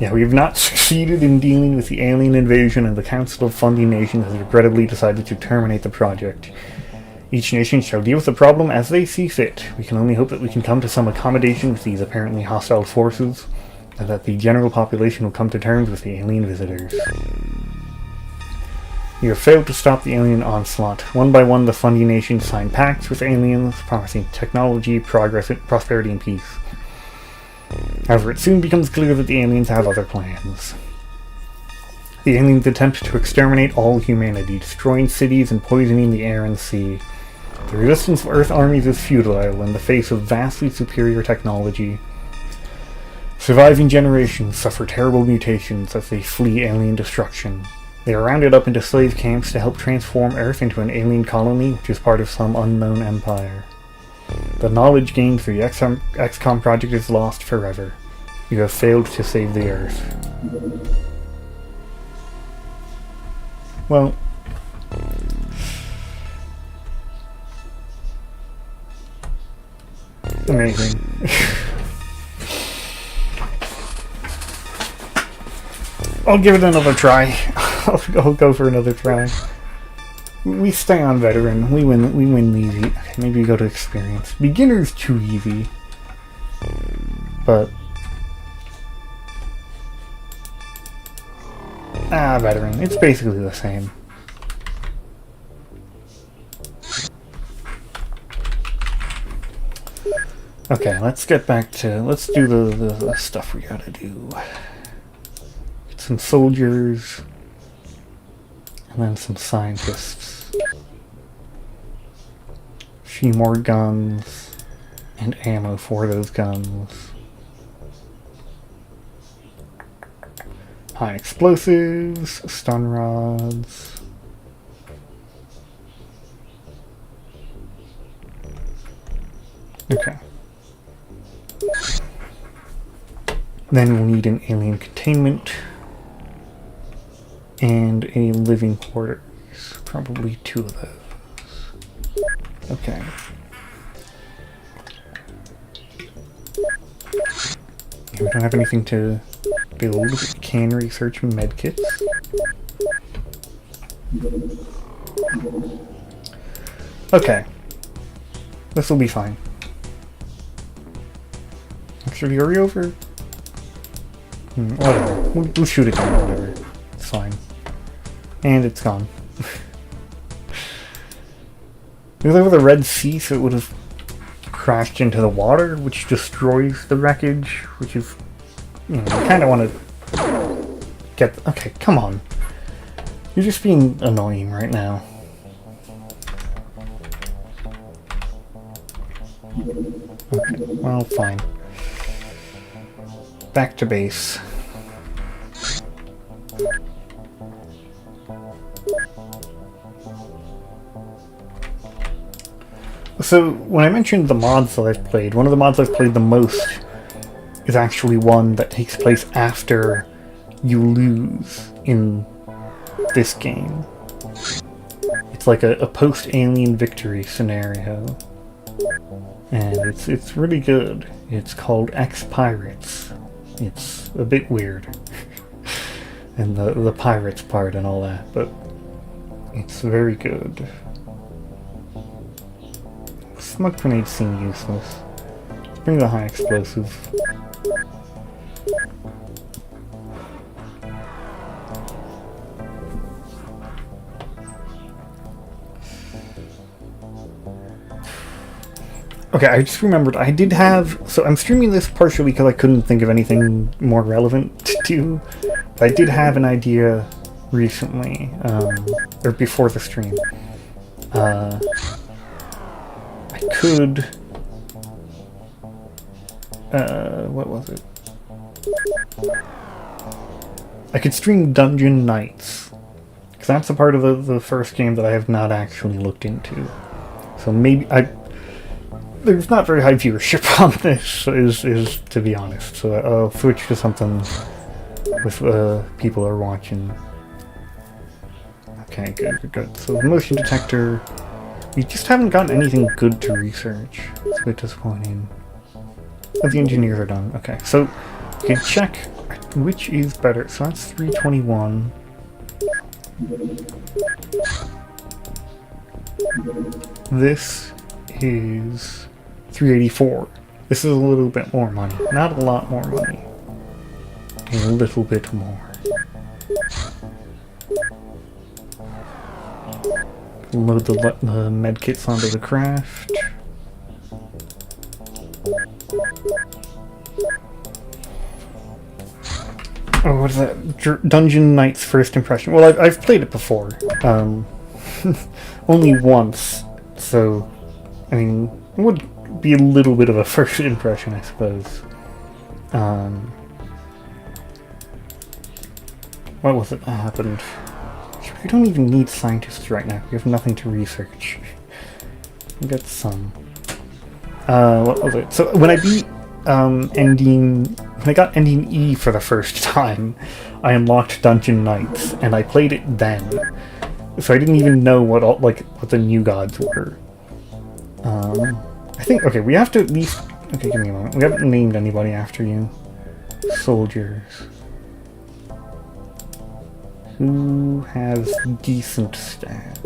Yeah, we have not succeeded in dealing with the alien invasion, and the Council of Funding Nations has regrettably decided to terminate the project. Each nation shall deal with the problem as they see fit. We can only hope that we can come to some accommodation with these apparently hostile forces, and that the general population will come to terms with the alien visitors. You have failed to stop the alien onslaught. One by one, the Funding Nations signed pacts with aliens, promising technology, progress, prosperity, and peace. However, it soon becomes clear that the aliens have other plans. The aliens attempt to exterminate all humanity, destroying cities and poisoning the air and sea. The resistance of Earth armies is futile in the face of vastly superior technology. Surviving generations suffer terrible mutations as they flee alien destruction. They are rounded up into slave camps to help transform Earth into an alien colony which is part of some unknown empire. The knowledge gained through the XCOM project is lost forever. You have failed to save the Earth. Well... amazing. I'll give it another try. I'll go for another try. We stay on veteran. We win easy. Okay, maybe we go to experience. Beginner's too easy. But veteran. It's basically the same. Okay, let's get back to, let's do the stuff we gotta do. Get some soldiers, and then some scientists. A few more guns, and ammo for those guns. High explosives, stun rods. Okay. Then we'll need an alien containment and a living quarters. Probably 2 of those. Okay. We don't have anything to build. We can research medkits. Okay. This will be fine. Actually, are we over? Whatever. We'll shoot it down, whatever. It's fine. And it's gone. It was over the Red Sea, so it would have crashed into the water, which destroys the wreckage, which is, you know, you kind of want to get... Okay, come on. You're just being annoying right now. Okay, well, fine. Back to base. So, when I mentioned the mods that I've played, one of the mods I've played the most is actually one that takes place after you lose in this game. It's like a post-alien victory scenario. And it's really good. It's called X-Pirates. It's a bit weird. And the pirates part and all that, but it's very good. Smoke grenades seem useless. Bring the high explosive. Okay, I just remembered, I did have... So I'm streaming this partially because I couldn't think of anything more relevant to do. But I did have an idea recently, or before the stream. I could... what was it? I could stream Dungeon Knights. Because that's a part of the first game that I have not actually looked into. So maybe... There's not very high viewership on this, is to be honest. So I'll switch to something with people are watching. Okay, good. So the motion detector, we just haven't gotten anything good to research. It's a bit disappointing. Oh, the engineers are done. Okay, so we can check which is better. So that's 321. This is 384. This is a little bit more money. Not a lot more money. A little bit more. Load the medkits onto the craft. Oh, what is that? Dungeon Knight's first impression. Well, I've played it before. Only once. So, I mean, it would be a little bit of a first impression, I suppose. What was it that happened? We don't even need scientists right now. We have nothing to research. We got some. What was it? So when I beat when I got ending E for the first time, I unlocked Dungeon Knights, and I played it then. So I didn't even know what the new gods were. I think, okay, we have to at least... Okay, give me a moment. We haven't named anybody after you. Soldiers. Who has decent stats?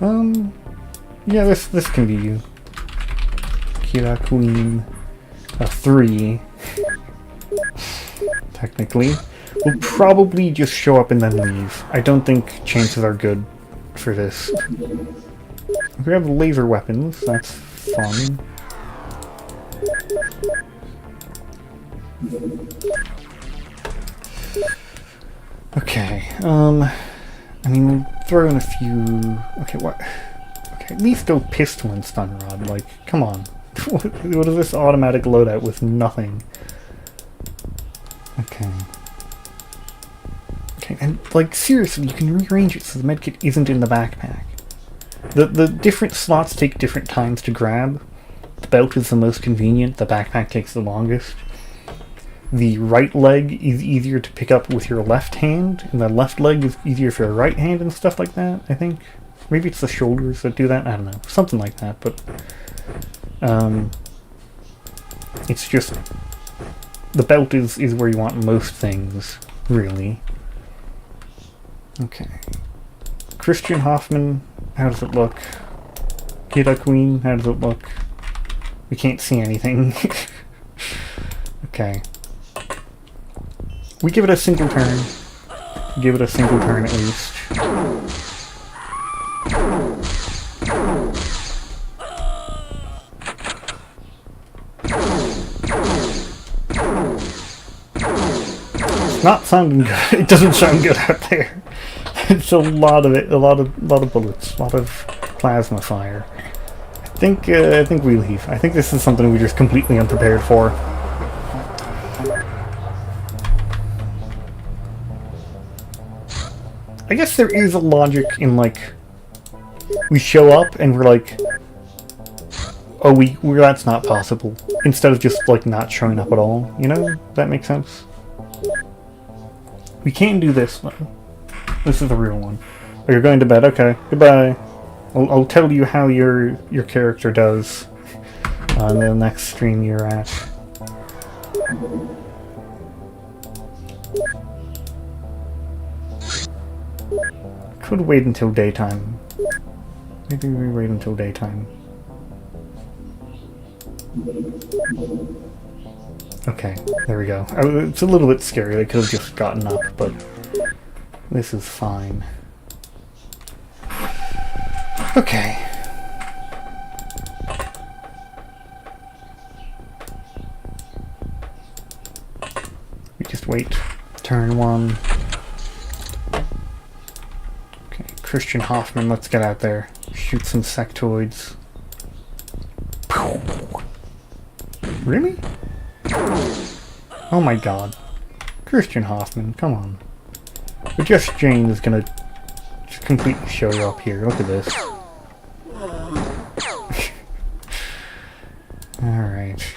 Yeah, this can be you. Kira Queen. A 3. Technically. Will probably just show up and then leave. I don't think chances are good for this. We have laser weapons, that's fun. Okay, I mean, we'll throw in a few... Okay, what? Okay, at least go pistol and stun rod, like, come on. What is this automatic loadout with nothing? Okay. Okay, and, like, seriously, you can rearrange it so the medkit isn't in the backpack. The different slots take different times to grab. The belt is the most convenient, the backpack takes the longest. The right leg is easier to pick up with your left hand, and the left leg is easier for your right hand and stuff like that, I think. Maybe it's the shoulders that do that, I don't know. Something like that, but... it's just... The belt is where you want most things, really. Okay. Christian Hoffman, how does it look? Kira Queen, how does it look? We can't see anything. Okay. We give it a single turn. Give it a single turn at least. It's not sounding good. It doesn't sound good out there. It's a lot of it. A lot of bullets. A lot of plasma fire. I think we leave. I think this is something we're just completely unprepared for. I guess there is a logic in, like, we show up and we're like, oh, that's not possible, instead of just, like, not showing up at all, you know? That makes sense? We can't do this, though. This is the real one. Oh, you're going to bed? Okay, goodbye. I'll tell you how your character does on the next stream you're at. Could wait until daytime. Maybe we wait until daytime. Okay, there we go. It's a little bit scary. They could have just gotten up, but this is fine. Okay. We just wait. Turn 1. Okay, Christian Hoffman, let's get out there. Shoot some sectoids. Really? Oh my god. Christian Hoffman, come on. But just Jane is gonna just completely show you up here. Look at this. Alright.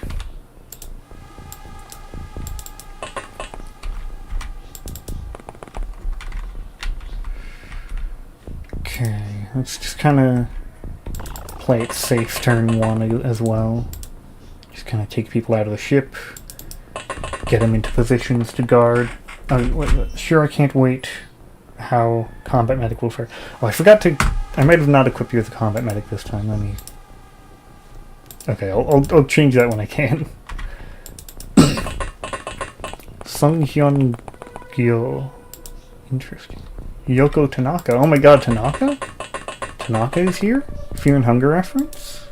Okay, let's just kind of play it safe turn 1 as well. Just kind of take people out of the ship. Get them into positions to guard. Sure, I can't wait how combat medic will fare. Oh, I forgot to... I might have not equipped you with a combat medic this time. Let me... Okay, I'll change that when I can. Sung Hyun Gyo. Interesting. Yoko Tanaka. Oh my god, Tanaka? Tanaka is here? Fear and Hunger reference?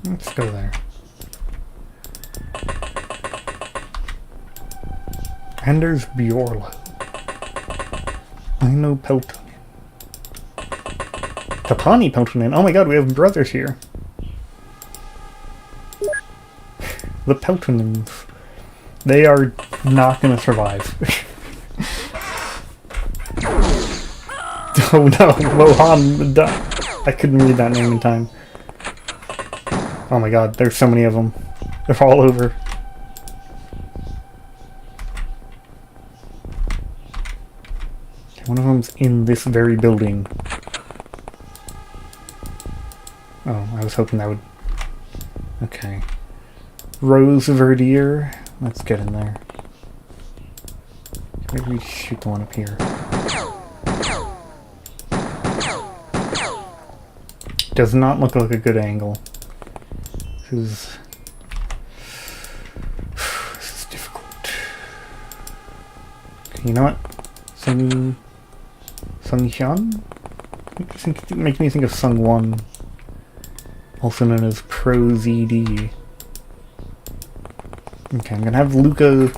Let's go there. Anders Bjorlo. I know Peltonen. Tapani Peltonen. Oh my god, we have brothers here. The Peltonens. They are not gonna survive. Oh no, Mohan. I couldn't read that name in time. Oh my god, there's so many of them. They're all over. One of them's in this very building. Oh, I was hoping that would... Okay. Rose Verdier. Let's get in there. Maybe we shoot the one up here. Does not look like a good angle. This is difficult. Okay, you know what? Sung Hyun? Make me think of Sung Won, also known as Pro ZD. Okay, I'm gonna have Luca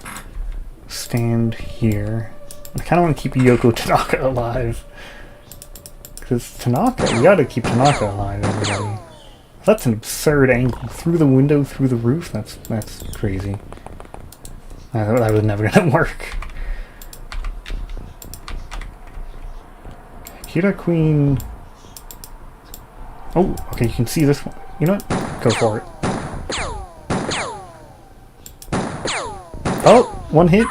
stand here. I kind of want to keep Yoko Tanaka alive. Because Tanaka, we gotta keep Tanaka alive, everybody. That's an absurd angle. Through the window, through the roof? That's crazy. That was never gonna work. Kira Queen... Oh, okay, you can see this one. You know what? Go for it. Oh! One hit?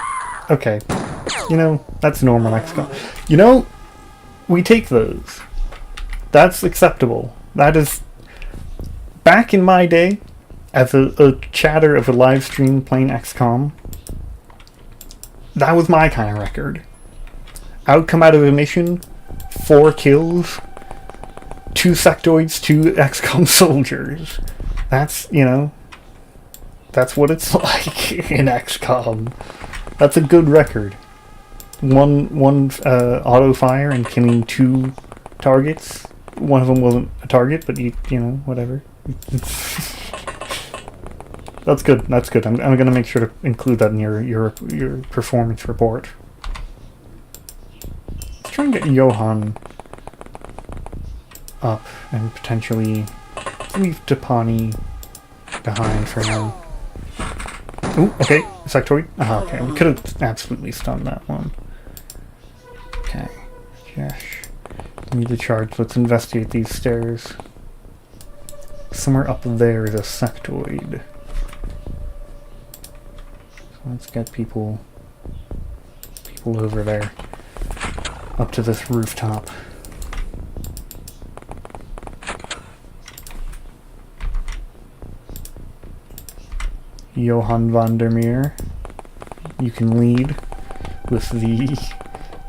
Okay. You know, that's normal XCOM. You know, we take those. That's acceptable. That is... Back in my day, as a chatter of a live stream playing XCOM, that was my kind of record. I would come out of a mission, 4 kills, 2 sectoids, 2 XCOM soldiers. That's, you know, that's what it's like in XCOM. That's a good record. One auto fire and killing 2 targets. One of them wasn't a target, but you know, whatever. That's good. That's good. I'm gonna make sure to include that in your performance report. Let's try and get Johan up and potentially leave Tapani behind for now. Ooh, okay, sectoid. Ah, okay, we could have absolutely stunned that one. Okay, Josh. Need the charge. Let's investigate these stairs. Somewhere up there is a sectoid. So let's get people over there. Up to this rooftop. Johan Vandermeer, you can lead with the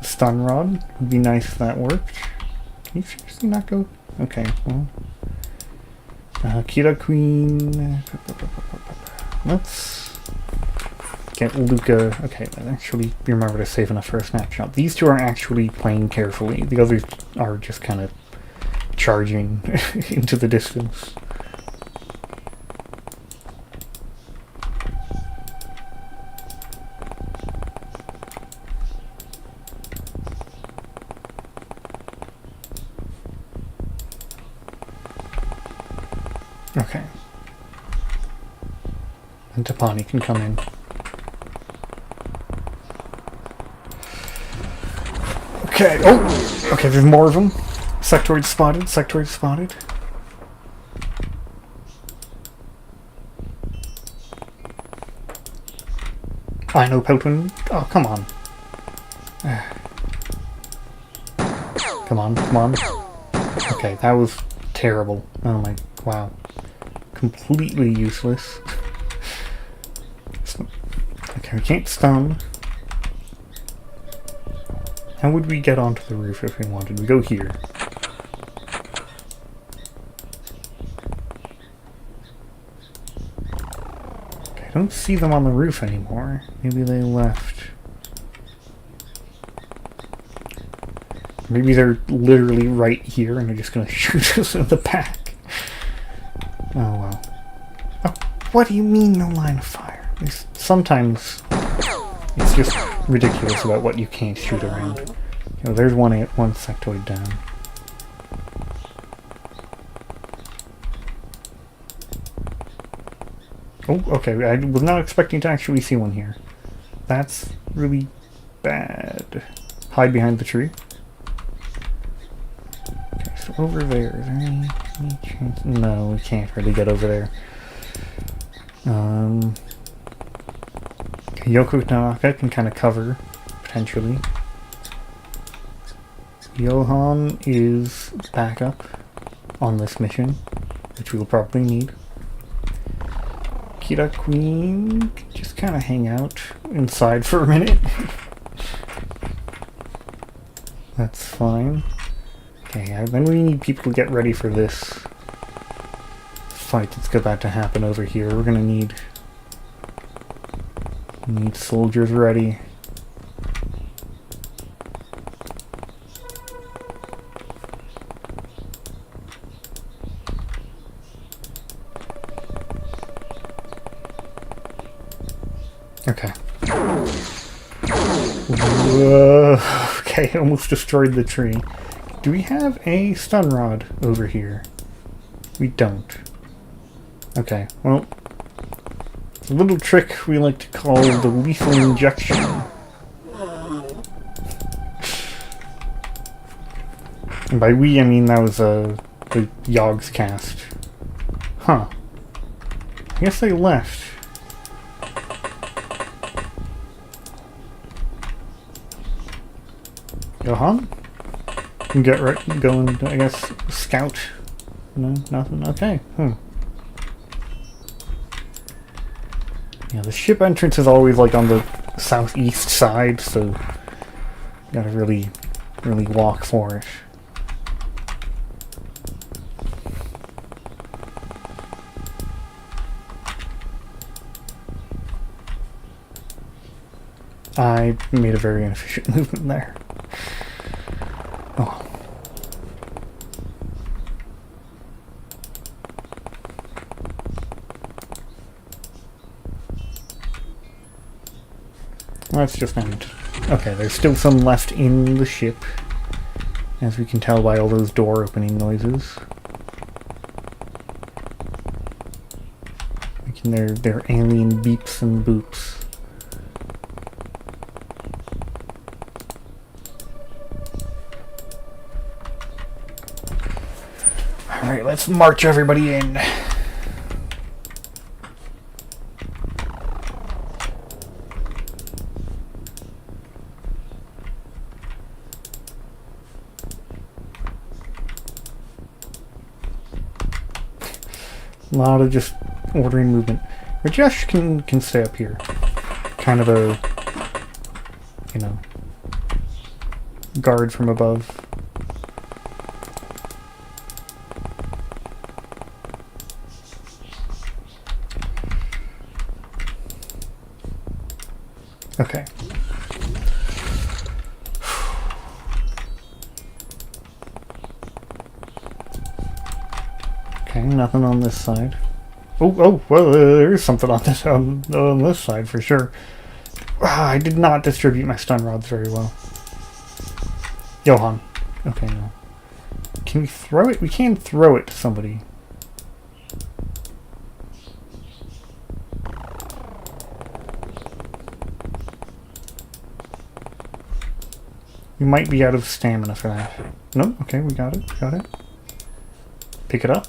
stun rod. Would be nice if that worked. Can you seriously not go? Okay, well. Kira Queen. Let's get Luca. Okay, actually remember to save enough for a snapshot. These two are actually playing carefully. The others are just kind of charging into the distance. Okay. And Tapani can come in. Okay, oh! Okay, there's more of them. Sectoid spotted, sectoid spotted. I know Pelton. Oh, come on. Come on, come on. Okay, that was terrible. Oh my, wow. Completely useless. Okay, we can't stun. How would we get onto the roof if we wanted? We go here. Okay, I don't see them on the roof anymore. Maybe they left. Maybe they're literally right here and they're just gonna shoot us in the back. Oh well. Oh, what do you mean no line of fire? Sometimes it's just ridiculous about what you can't shoot around. You know, there's one sectoid down. Oh, okay, I was not expecting to actually see one here. That's really bad. Hide behind the tree. Okay, so over there, is there any chance? No, we can't really get over there. Yoko Tanaka can kind of cover, potentially. Johan is back up on this mission. which we'll probably need. Kira Queen, just kind of hang out inside for a minute. That's fine. Okay, then we need people to get ready for this fight that's about to happen over here. We're gonna need soldiers ready. Okay. Whoa. Okay, almost destroyed the tree. Do we have a stun rod over here? We don't. Okay, well, a little trick we like to call the lethal injection. And by we, I mean that was the Yogg's cast. Huh. I guess they left. Johan? Get right, going, I guess, scout. No, nothing? Okay, Yeah, the ship entrance is always like on the southeast side, so you gotta really walk for it. I made a very inefficient movement there. Oh. Let's just end. Okay, there's still some left in the ship, as we can tell by all those door opening noises. They're alien beeps and boops. Alright, let's march everybody in. A lot of just ordering movement. Rajesh can stay up here. Kind of a, you know, guard from above. Okay. Okay, nothing on this side. Oh, well, there is something on this side for sure. I did not distribute my stun rods very well. Johan. Okay, no. Can we throw it? We can throw it to somebody. We might be out of stamina for that. No? Okay, we got it. Got it. Pick it up.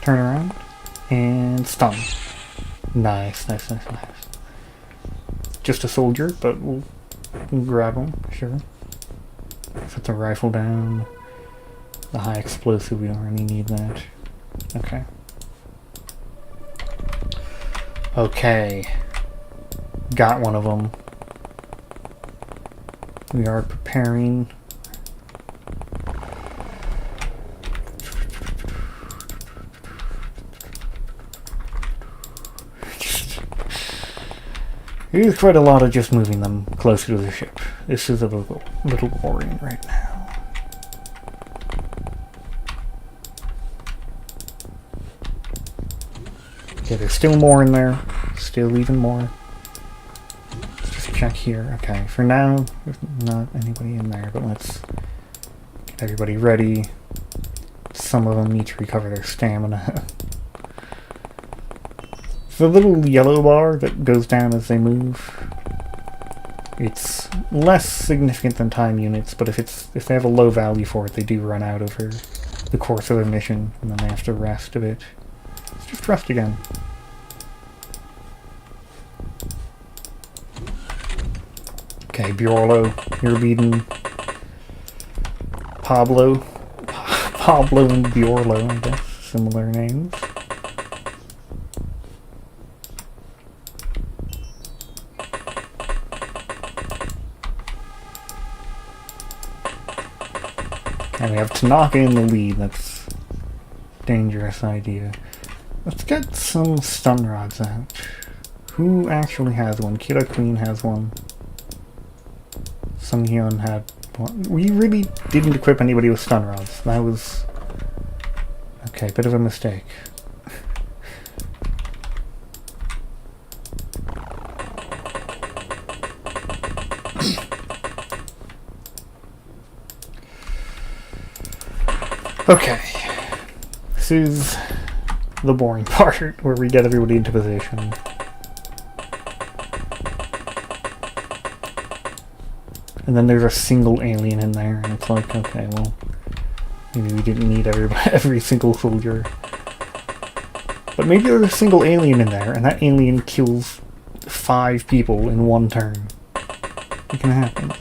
Turn around. And stun. Nice, nice, nice, nice. Just a soldier, but we'll grab him, sure. Put the rifle down. The high explosive, we don't really need that. Okay. Okay. Got one of them. We are preparing. There's quite a lot of just moving them closer to the ship. This is a little boring right now. Okay, there's still more in there. Still even more. Just check here. Okay, for now, there's not anybody in there, but let's get everybody ready. Some of them need to recover their stamina. The little yellow bar that goes down as they move, it's less significant than time units, but if they have a low value for it, they do run out over the course of their mission, and then they have to rest a bit. Let's just rest again. Okay, Bjorlo, you're leading Pablo and Bjorlo, I guess. similar names. And we have Tanaka in the lead. That's a dangerous idea. Let's get some stun rods out. Who actually has one? Kira Queen has one. Sung Hyun had one. We really didn't equip anybody with stun rods. That was... okay, bit of a mistake. Okay. This is the boring part where we get everybody into position. And then there's a single alien in there, and it's like, okay, well, maybe we didn't need every single soldier. But maybe there's a single alien in there, and that alien kills 5 people in one turn. It can happen.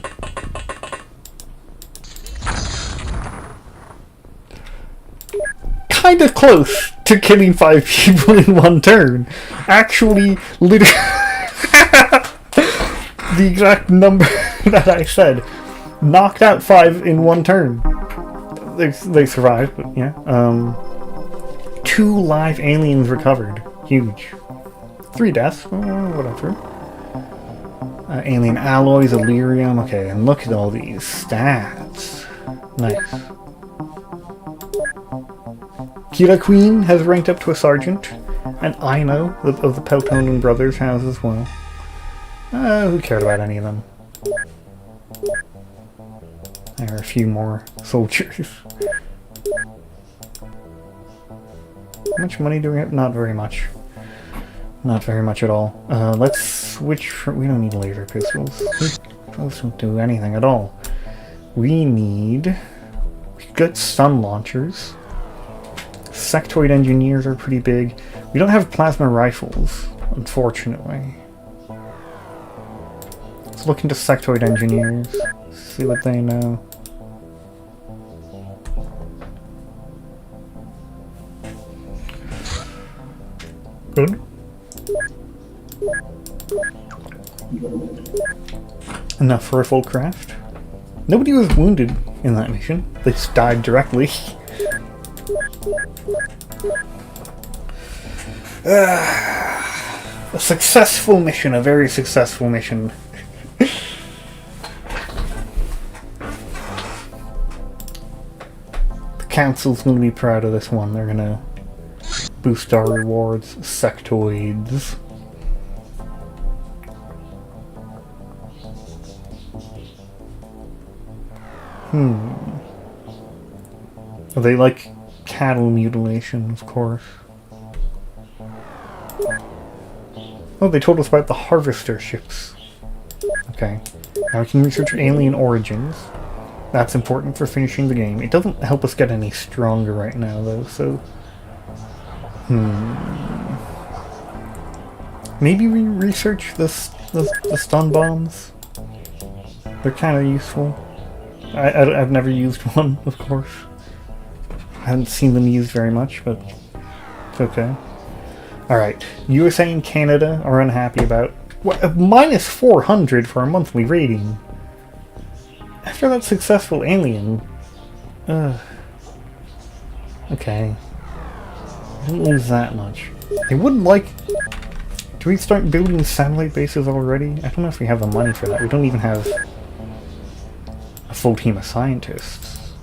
Kinda close to killing 5 people in one turn. Actually, literally, the exact number that I said. Knocked out 5 in one turn. They survived, but yeah. 2 live aliens recovered. Huge. 3 deaths, whatever. Alien alloys, Illyrium. Okay, and look at all these stats. Nice. Kira Queen has ranked up to a sergeant, and Aino of the Peltonen brothers has as well. Who cared about any of them? There are a few more soldiers. How much money do we have? Not very much. Not very much at all. Let's switch from... we don't need laser pistols. Those don't do anything at all. We need... we've got stun launchers. Sectoid engineers are pretty big. We don't have plasma rifles, unfortunately. Let's look into sectoid engineers. See what they know. Good. Enough for a full craft. Nobody was wounded in that mission. They just died directly. A successful mission, a very successful mission. The council's gonna be proud of this one. They're gonna boost our rewards. Sectoids. Oh, they like cattle mutilation, of course. Oh, they told us about the harvester ships. Okay. Now we can research alien origins. That's important for finishing the game. It doesn't help us get any stronger right now, though, so... Maybe we research the stun bombs? They're kind of useful. I've never used one, of course. I haven't seen them used very much, but it's okay. Alright, USA and Canada are unhappy about... what, minus 400 for a monthly rating. After that successful alien... okay. I didn't lose that much. They wouldn't like... do we start building satellite bases already? I don't know if we have the money for that. We don't even have a full team of scientists.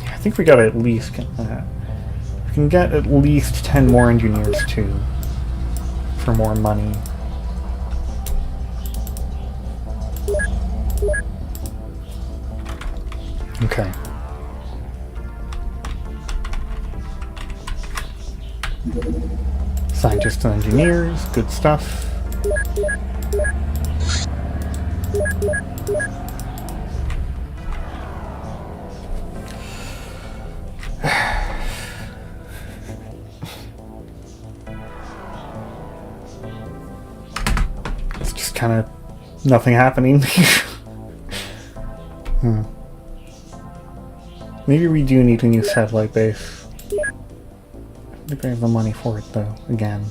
I think we gotta at least get that. We can get at least 10 more engineers too, for more money. Okay. Scientists and engineers, good stuff. It's just kind of nothing happening. Maybe we do need a new satellite base. I think I have the money for it though, again.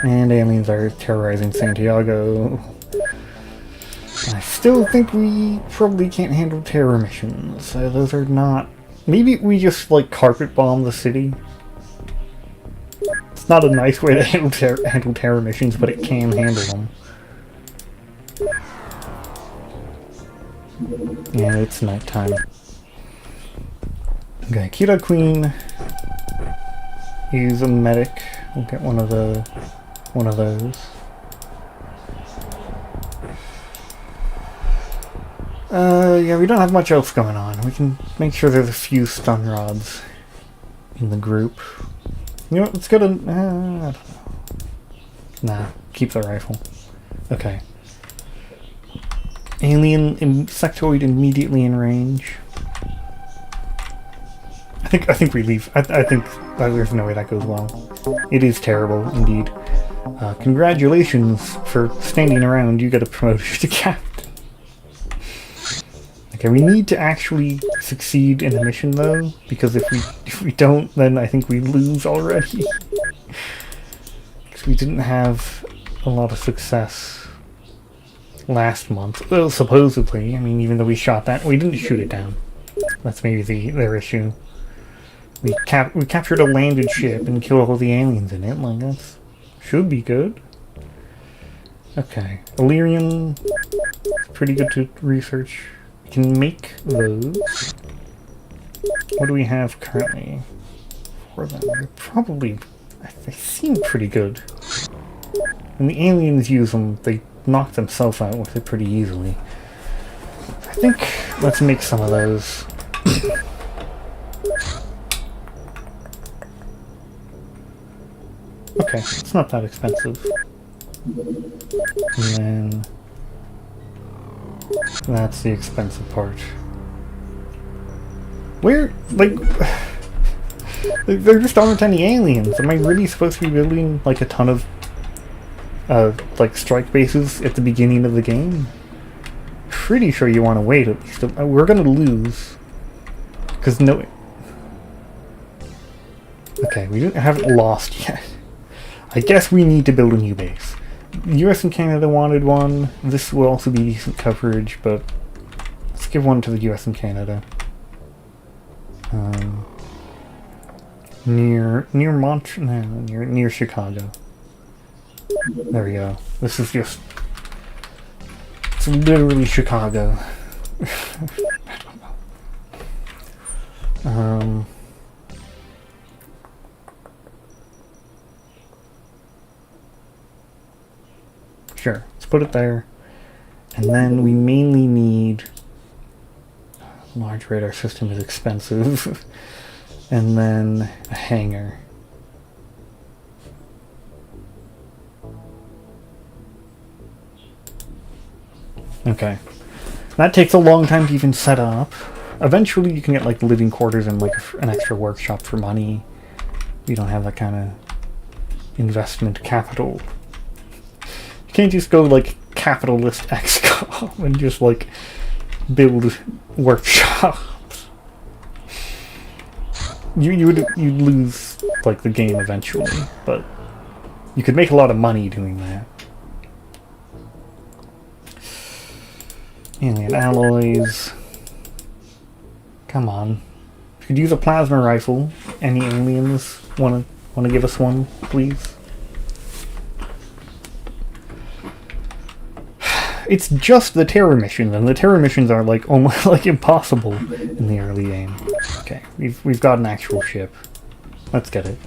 And aliens are terrorizing Santiago. I still think we probably can't handle terror missions. Those are not... Maybe we just, like, carpet bomb the city. It's not a nice way to handle terror missions, but it can handle them. Yeah, it's nighttime. Okay, Kira Queen. Use a medic. We'll get one of those. Yeah, we don't have much else going on. We can make sure there's a few stun rods in the group. You know what, let's go to... I don't know. Nah, keep the rifle. Okay. Alien insectoid immediately in range. I think we leave. I think there's no way that goes well. It is terrible, indeed. Congratulations for standing around. You got promoted to captain. Okay, we need to actually succeed in the mission though, because if we don't, then I think we lose already. Because we didn't have a lot of success last month. Well, supposedly. I mean, even though we shot that, we didn't shoot it down. That's maybe their issue. We captured a landed ship and killed all the aliens in it. Like, that should be good. Okay, Illyrian, pretty good to research. We can make those. What do we have currently for them? They're probably, they seem pretty good. When the aliens use them, they knock themselves out with it pretty easily. I think let's make some of those. Okay, it's not that expensive. And then that's the expensive part. Where, like, there just aren't any aliens. Am I really supposed to be building like a ton of like strike bases at the beginning of the game? Pretty sure you want to wait at least. We're gonna lose because no. Okay, we haven't lost yet. I guess we need to build a new base. US and Canada wanted one. This will also be decent coverage, but let's give one to the US and Canada. Near Chicago. There we go. This is just... It's literally Chicago. I don't know. Sure, let's put it there. And then we mainly need... Large radar system is expensive. And then a hangar. Okay. That takes a long time to even set up. Eventually you can get like living quarters and like an extra workshop for money. We don't have that kind of investment capital. You can't just go like capitalist XCOM and just like build workshops. You'd lose like the game eventually, but you could make a lot of money doing that. Alien alloys. Come on. You could use a plasma rifle. Any aliens wanna give us one, please? It's just the terror missions, and the terror missions are like almost like impossible in the early game. Okay, we've got an actual ship. Let's get it.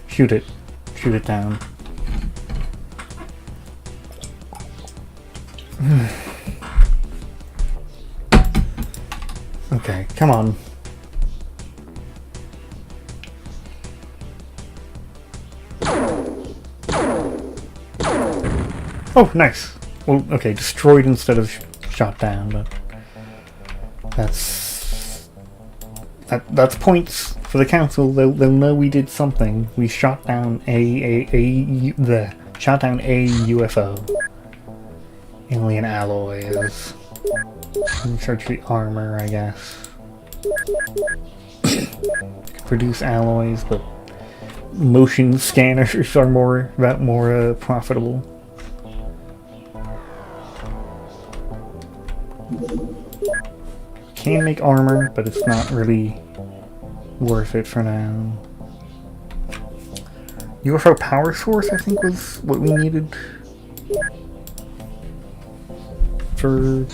Shoot it. Shoot it down. Okay, come on. Oh, nice. Well, okay, destroyed instead of shot down, but that's points for the council. They'll know we did something. We shot down a UFO. Alien alloys. Search the armor, I guess. Produce alloys, but motion scanners are more profitable. Can make armor, but it's not really worth it for now. UFO power source, I think, was what we needed for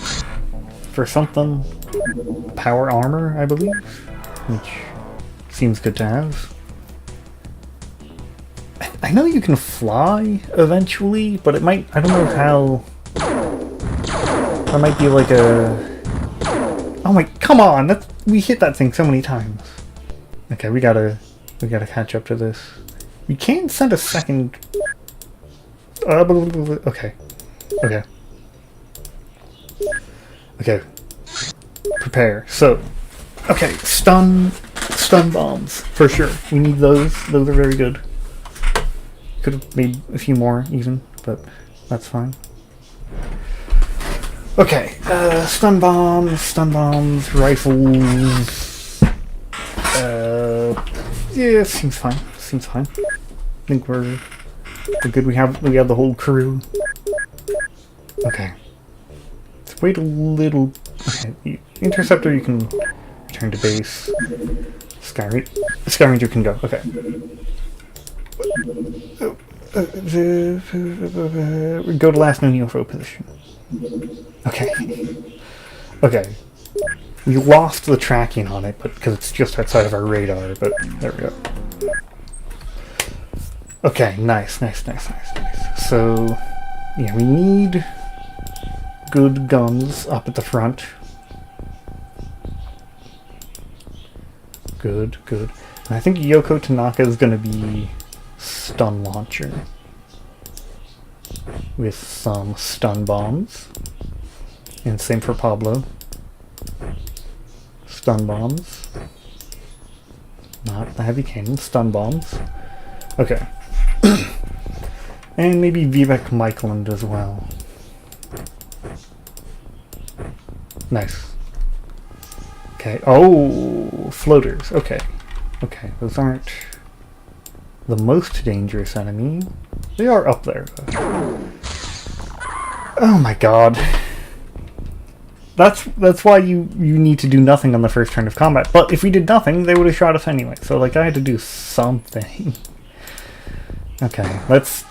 something. Power armor, I believe, which seems good to have. I know you can fly eventually, but it might, I don't know how. That might be like a. Oh my, come on! We hit that thing so many times. Okay, we gotta catch up to this. We can send a second. Okay. Prepare. So, okay, stun bombs for sure. We need those. Those are very good. Could have made a few more even, but that's fine. Okay, stun bombs, rifles. Yeah, seems fine. I think we're good. We have the whole crew. Okay. Let's wait a little. Okay, Interceptor, you can return to base. Skyranger can go. Okay. Go to last known UFO position. Okay. We lost the tracking on it, but because it's just outside of our radar. But there we go. Okay, nice. So, yeah, we need good guns up at the front. Good. And I think Yoko Tanaka is going to be stun launcher with some stun bombs. And same for Pablo. Stun bombs. Not the heavy cannon, stun bombs. Okay. And maybe Vivek Michaeland as well. Nice. Okay. Oh, floaters. Okay. Those aren't the most dangerous enemy. They are up there, though. Oh my god. That's why you need to do nothing on the first turn of combat. But if we did nothing, they would have shot us anyway. So, like, I had to do something. Okay, let's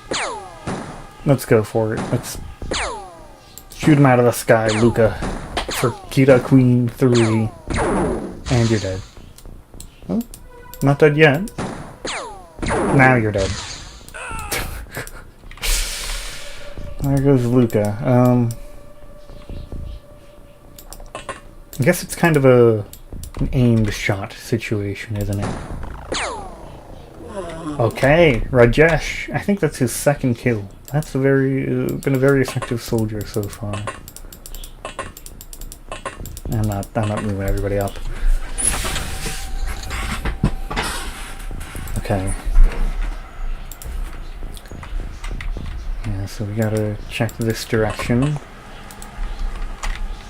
go for it. Let's shoot him out of the sky, Luca. For Kita Queen 3. And you're dead. Oh, not dead yet. Now you're dead. There goes Luca. I guess it's kind of an aimed shot situation, isn't it? Okay, Rajesh. I think that's his second kill. That's been a very effective soldier so far. I'm not moving everybody up. Okay. Yeah, so we gotta check this direction.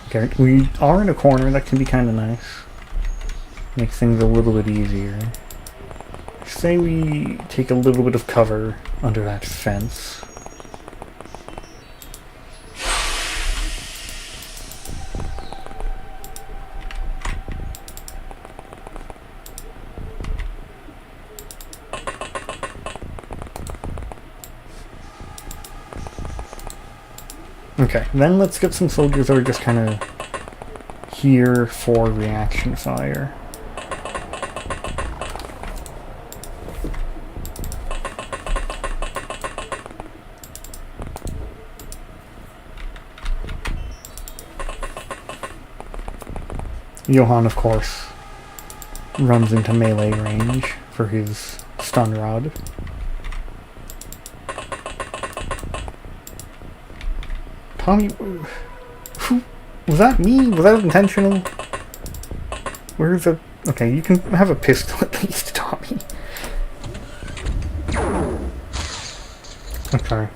Okay, we are in a corner, that can be kind of nice. Makes things a little bit easier. Say we take a little bit of cover under that fence. Okay, then let's get some soldiers that are just kind of here for reaction fire. Johan, of course, runs into melee range for his stun rod. Tommy, who was that? Me? Was that intentional? Where's the? Okay, you can have a pistol at least, Tommy. Okay,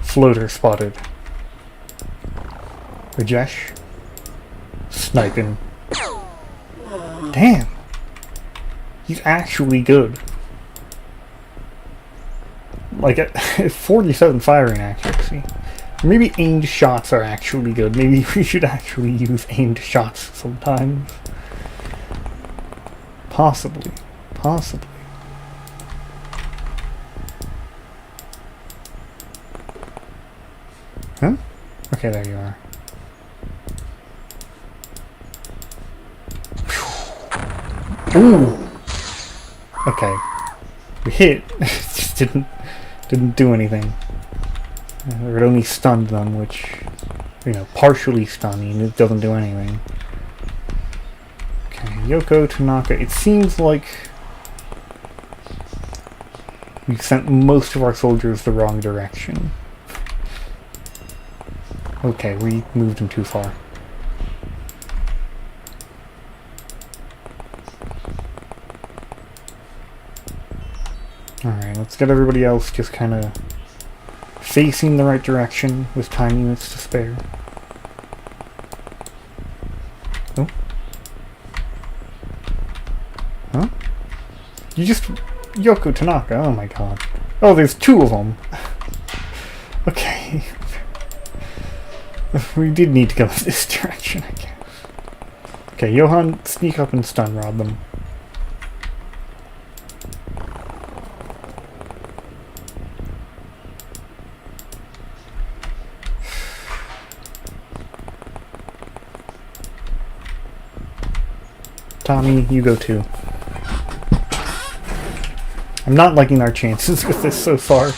floater spotted. Rajesh, sniping. Damn! He's actually good. Like, at 47 firing accuracy. Maybe aimed shots are actually good. Maybe we should actually use aimed shots sometimes. Possibly. Possibly. Huh? Okay, there you are. Ooh! Okay. We hit. It just didn't do anything. It only stunned them, which, you know, partially stunning. It doesn't do anything. Okay, Yoko, Tanaka. It seems like we've sent most of our soldiers the wrong direction. Okay, we moved them too far. Alright, let's get everybody else just kind of facing the right direction with time units to spare. Oh. Huh? You just... Yoko Tanaka, oh my god. Oh, there's two of them. Okay. We did need to go in this direction, I guess. Okay, Johan, sneak up and stun rob them. Tommy, you go too. I'm not liking our chances with this so far.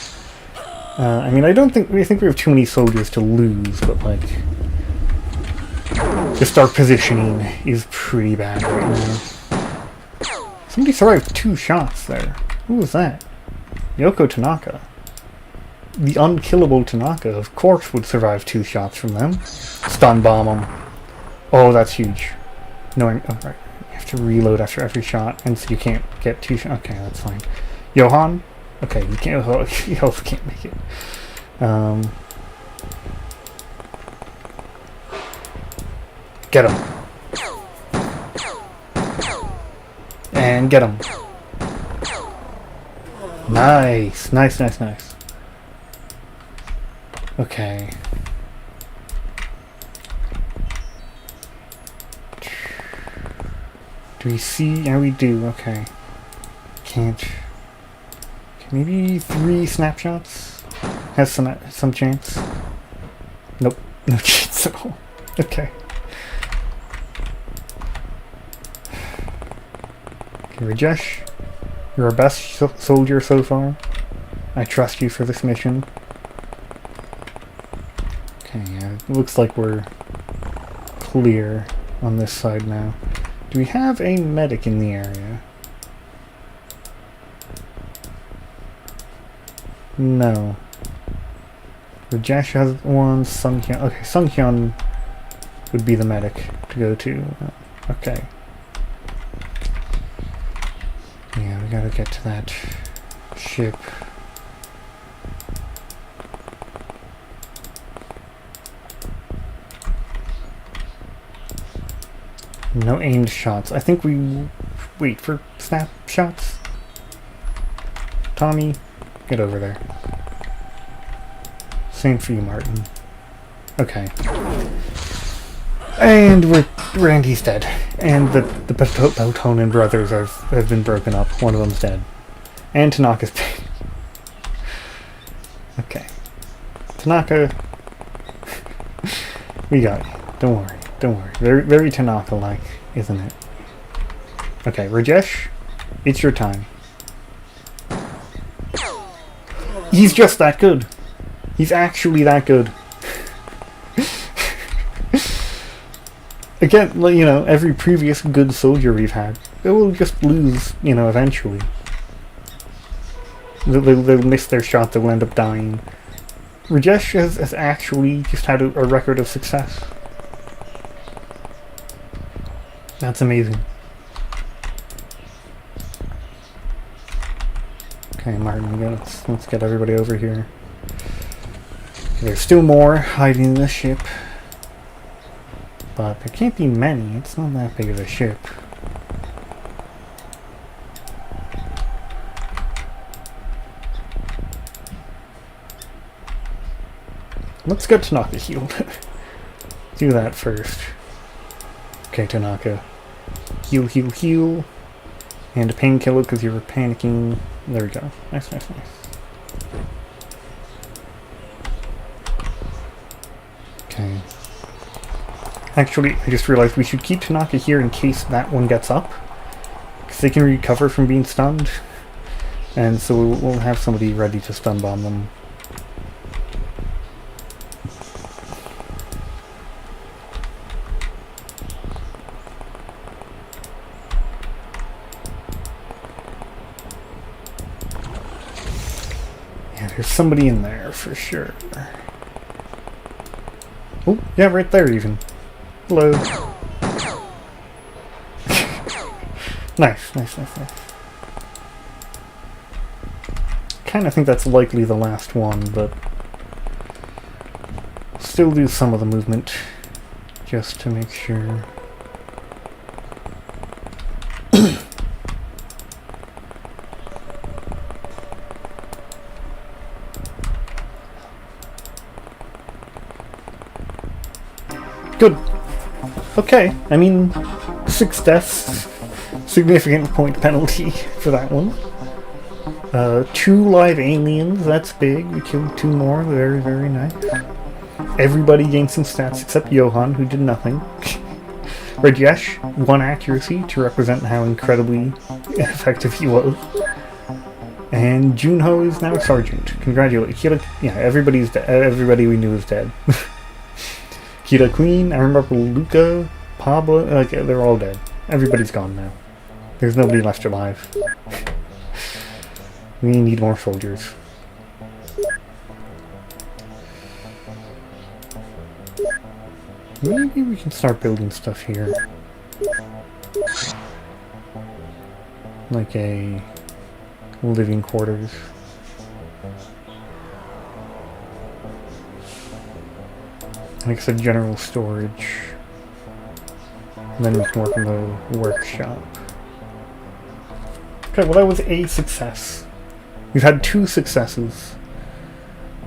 I mean, I think we have too many soldiers to lose, but like, just our positioning is pretty bad right now. Somebody survived 2 shots there. Who was that? Yoko Tanaka. The unkillable Tanaka, of course, would survive 2 shots from them. Stun bomb them. Oh, that's huge. No, oh, right. You have to reload after every shot, and so you can't get 2 shots. Okay, that's fine. Johan? Okay, you can't. You also can't make it. Get him. And get him. Nice, nice, nice, nice. Okay. Do we see? Yeah, we do. Okay. Can't. Maybe 3 snapshots? Has some chance? Nope, no chance at all. Okay. Okay, Rajesh, you're our best soldier so far. I trust you for this mission. Okay, yeah, it looks like we're clear on this side now. Do we have a medic in the area? No. Rajesh has one, Sunghyun. Okay, Sunghyun would be the medic to go to. Okay. Yeah, we gotta get to that ship. No aimed shots. I think we wait for snapshots. Tommy, get over there. Same for you, Martin. Okay. And Randy's dead. And the Bautonen brothers have been broken up. One of them's dead. And Tanaka's dead. Okay. Tanaka. We got you. Don't worry. Don't worry. Very, very Tanaka-like, isn't it? Okay, Rajesh, it's your time. He's just that good. He's actually that good. Again, you know, every previous good soldier we've had, they will just lose, you know, eventually. They'll miss their shot, they'll end up dying. Rajesh has actually just had a record of success. That's amazing. Okay, Martin, let's get everybody over here. There's still more hiding in the ship. But there can't be many. It's not that big of a ship. Let's get Tanaka healed. Do that first. Okay, Tanaka. Heal, heal, heal. And a painkiller because you were panicking. There we go. Nice, nice, nice. Okay. Actually, I just realized we should keep Tanaka here in case that one gets up. Because they can recover from being stunned. And so we'll have somebody ready to stun bomb them. Yeah, there's somebody in there for sure. Oh, yeah, right there even. Hello. Nice, nice, nice, nice. Kind of think that's likely the last one, but still do some of the movement just to make sure. Good. Okay, I mean, 6 deaths, significant point penalty for that one. 2 live aliens, that's big. We killed 2 more, very, very nice. Everybody gained some stats except Johan, who did nothing. Rajesh, 1 accuracy to represent how incredibly effective he was. And Junho is now a sergeant. Congratulations. Yeah, everybody's dead. Everybody we knew is dead. Kira Queen, I remember Luca, Pablo, okay, they're all dead. Everybody's gone now. There's nobody left alive. We need more soldiers. Maybe we can start building stuff here. Like a living quarters. Like I said, general storage. And then we can work on the workshop. Okay, well that was a success. We've had 2 successes.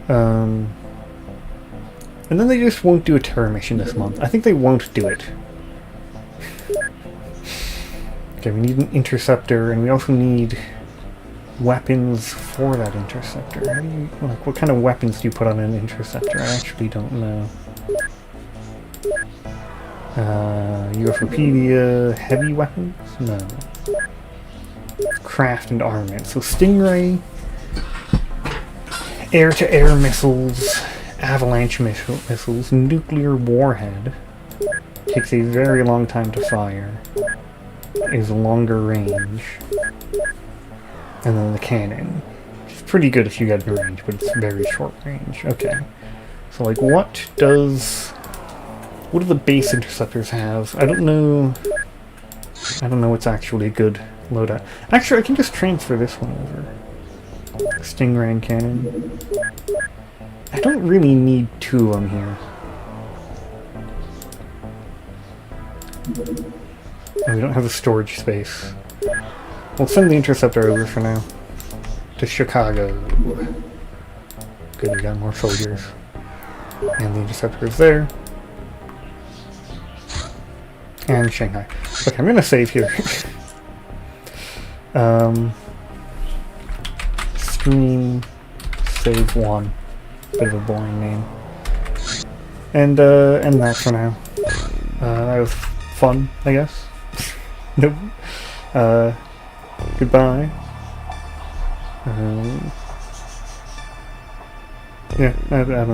And then they just won't do a terror mission this month. I think they won't do it. Okay, we need an interceptor, and we also need weapons for that interceptor. How do you, like, what kind of weapons do you put on an interceptor? I actually don't know. UFOpedia, heavy weapons? No. Craft and armament. So Stingray, air-to-air missiles, avalanche missiles, nuclear warhead, takes a very long time to fire, is longer range, and then the cannon, which is pretty good if you get in range, but it's very short range. Okay, so like what do the base interceptors have? I don't know what's actually a good loadout. Actually, I can just transfer this one over. Stingray and cannon. I don't really need 2 of them here. Oh, we don't have the storage space. We'll send the interceptor over for now. To Chicago. Good, we got more soldiers. And the interceptor is there. And Shanghai. Okay, I'm gonna save here. Stream save 1. Bit of a boring name. And end that for now. That was fun, I guess. Nope. Goodbye. Yeah, I don't know.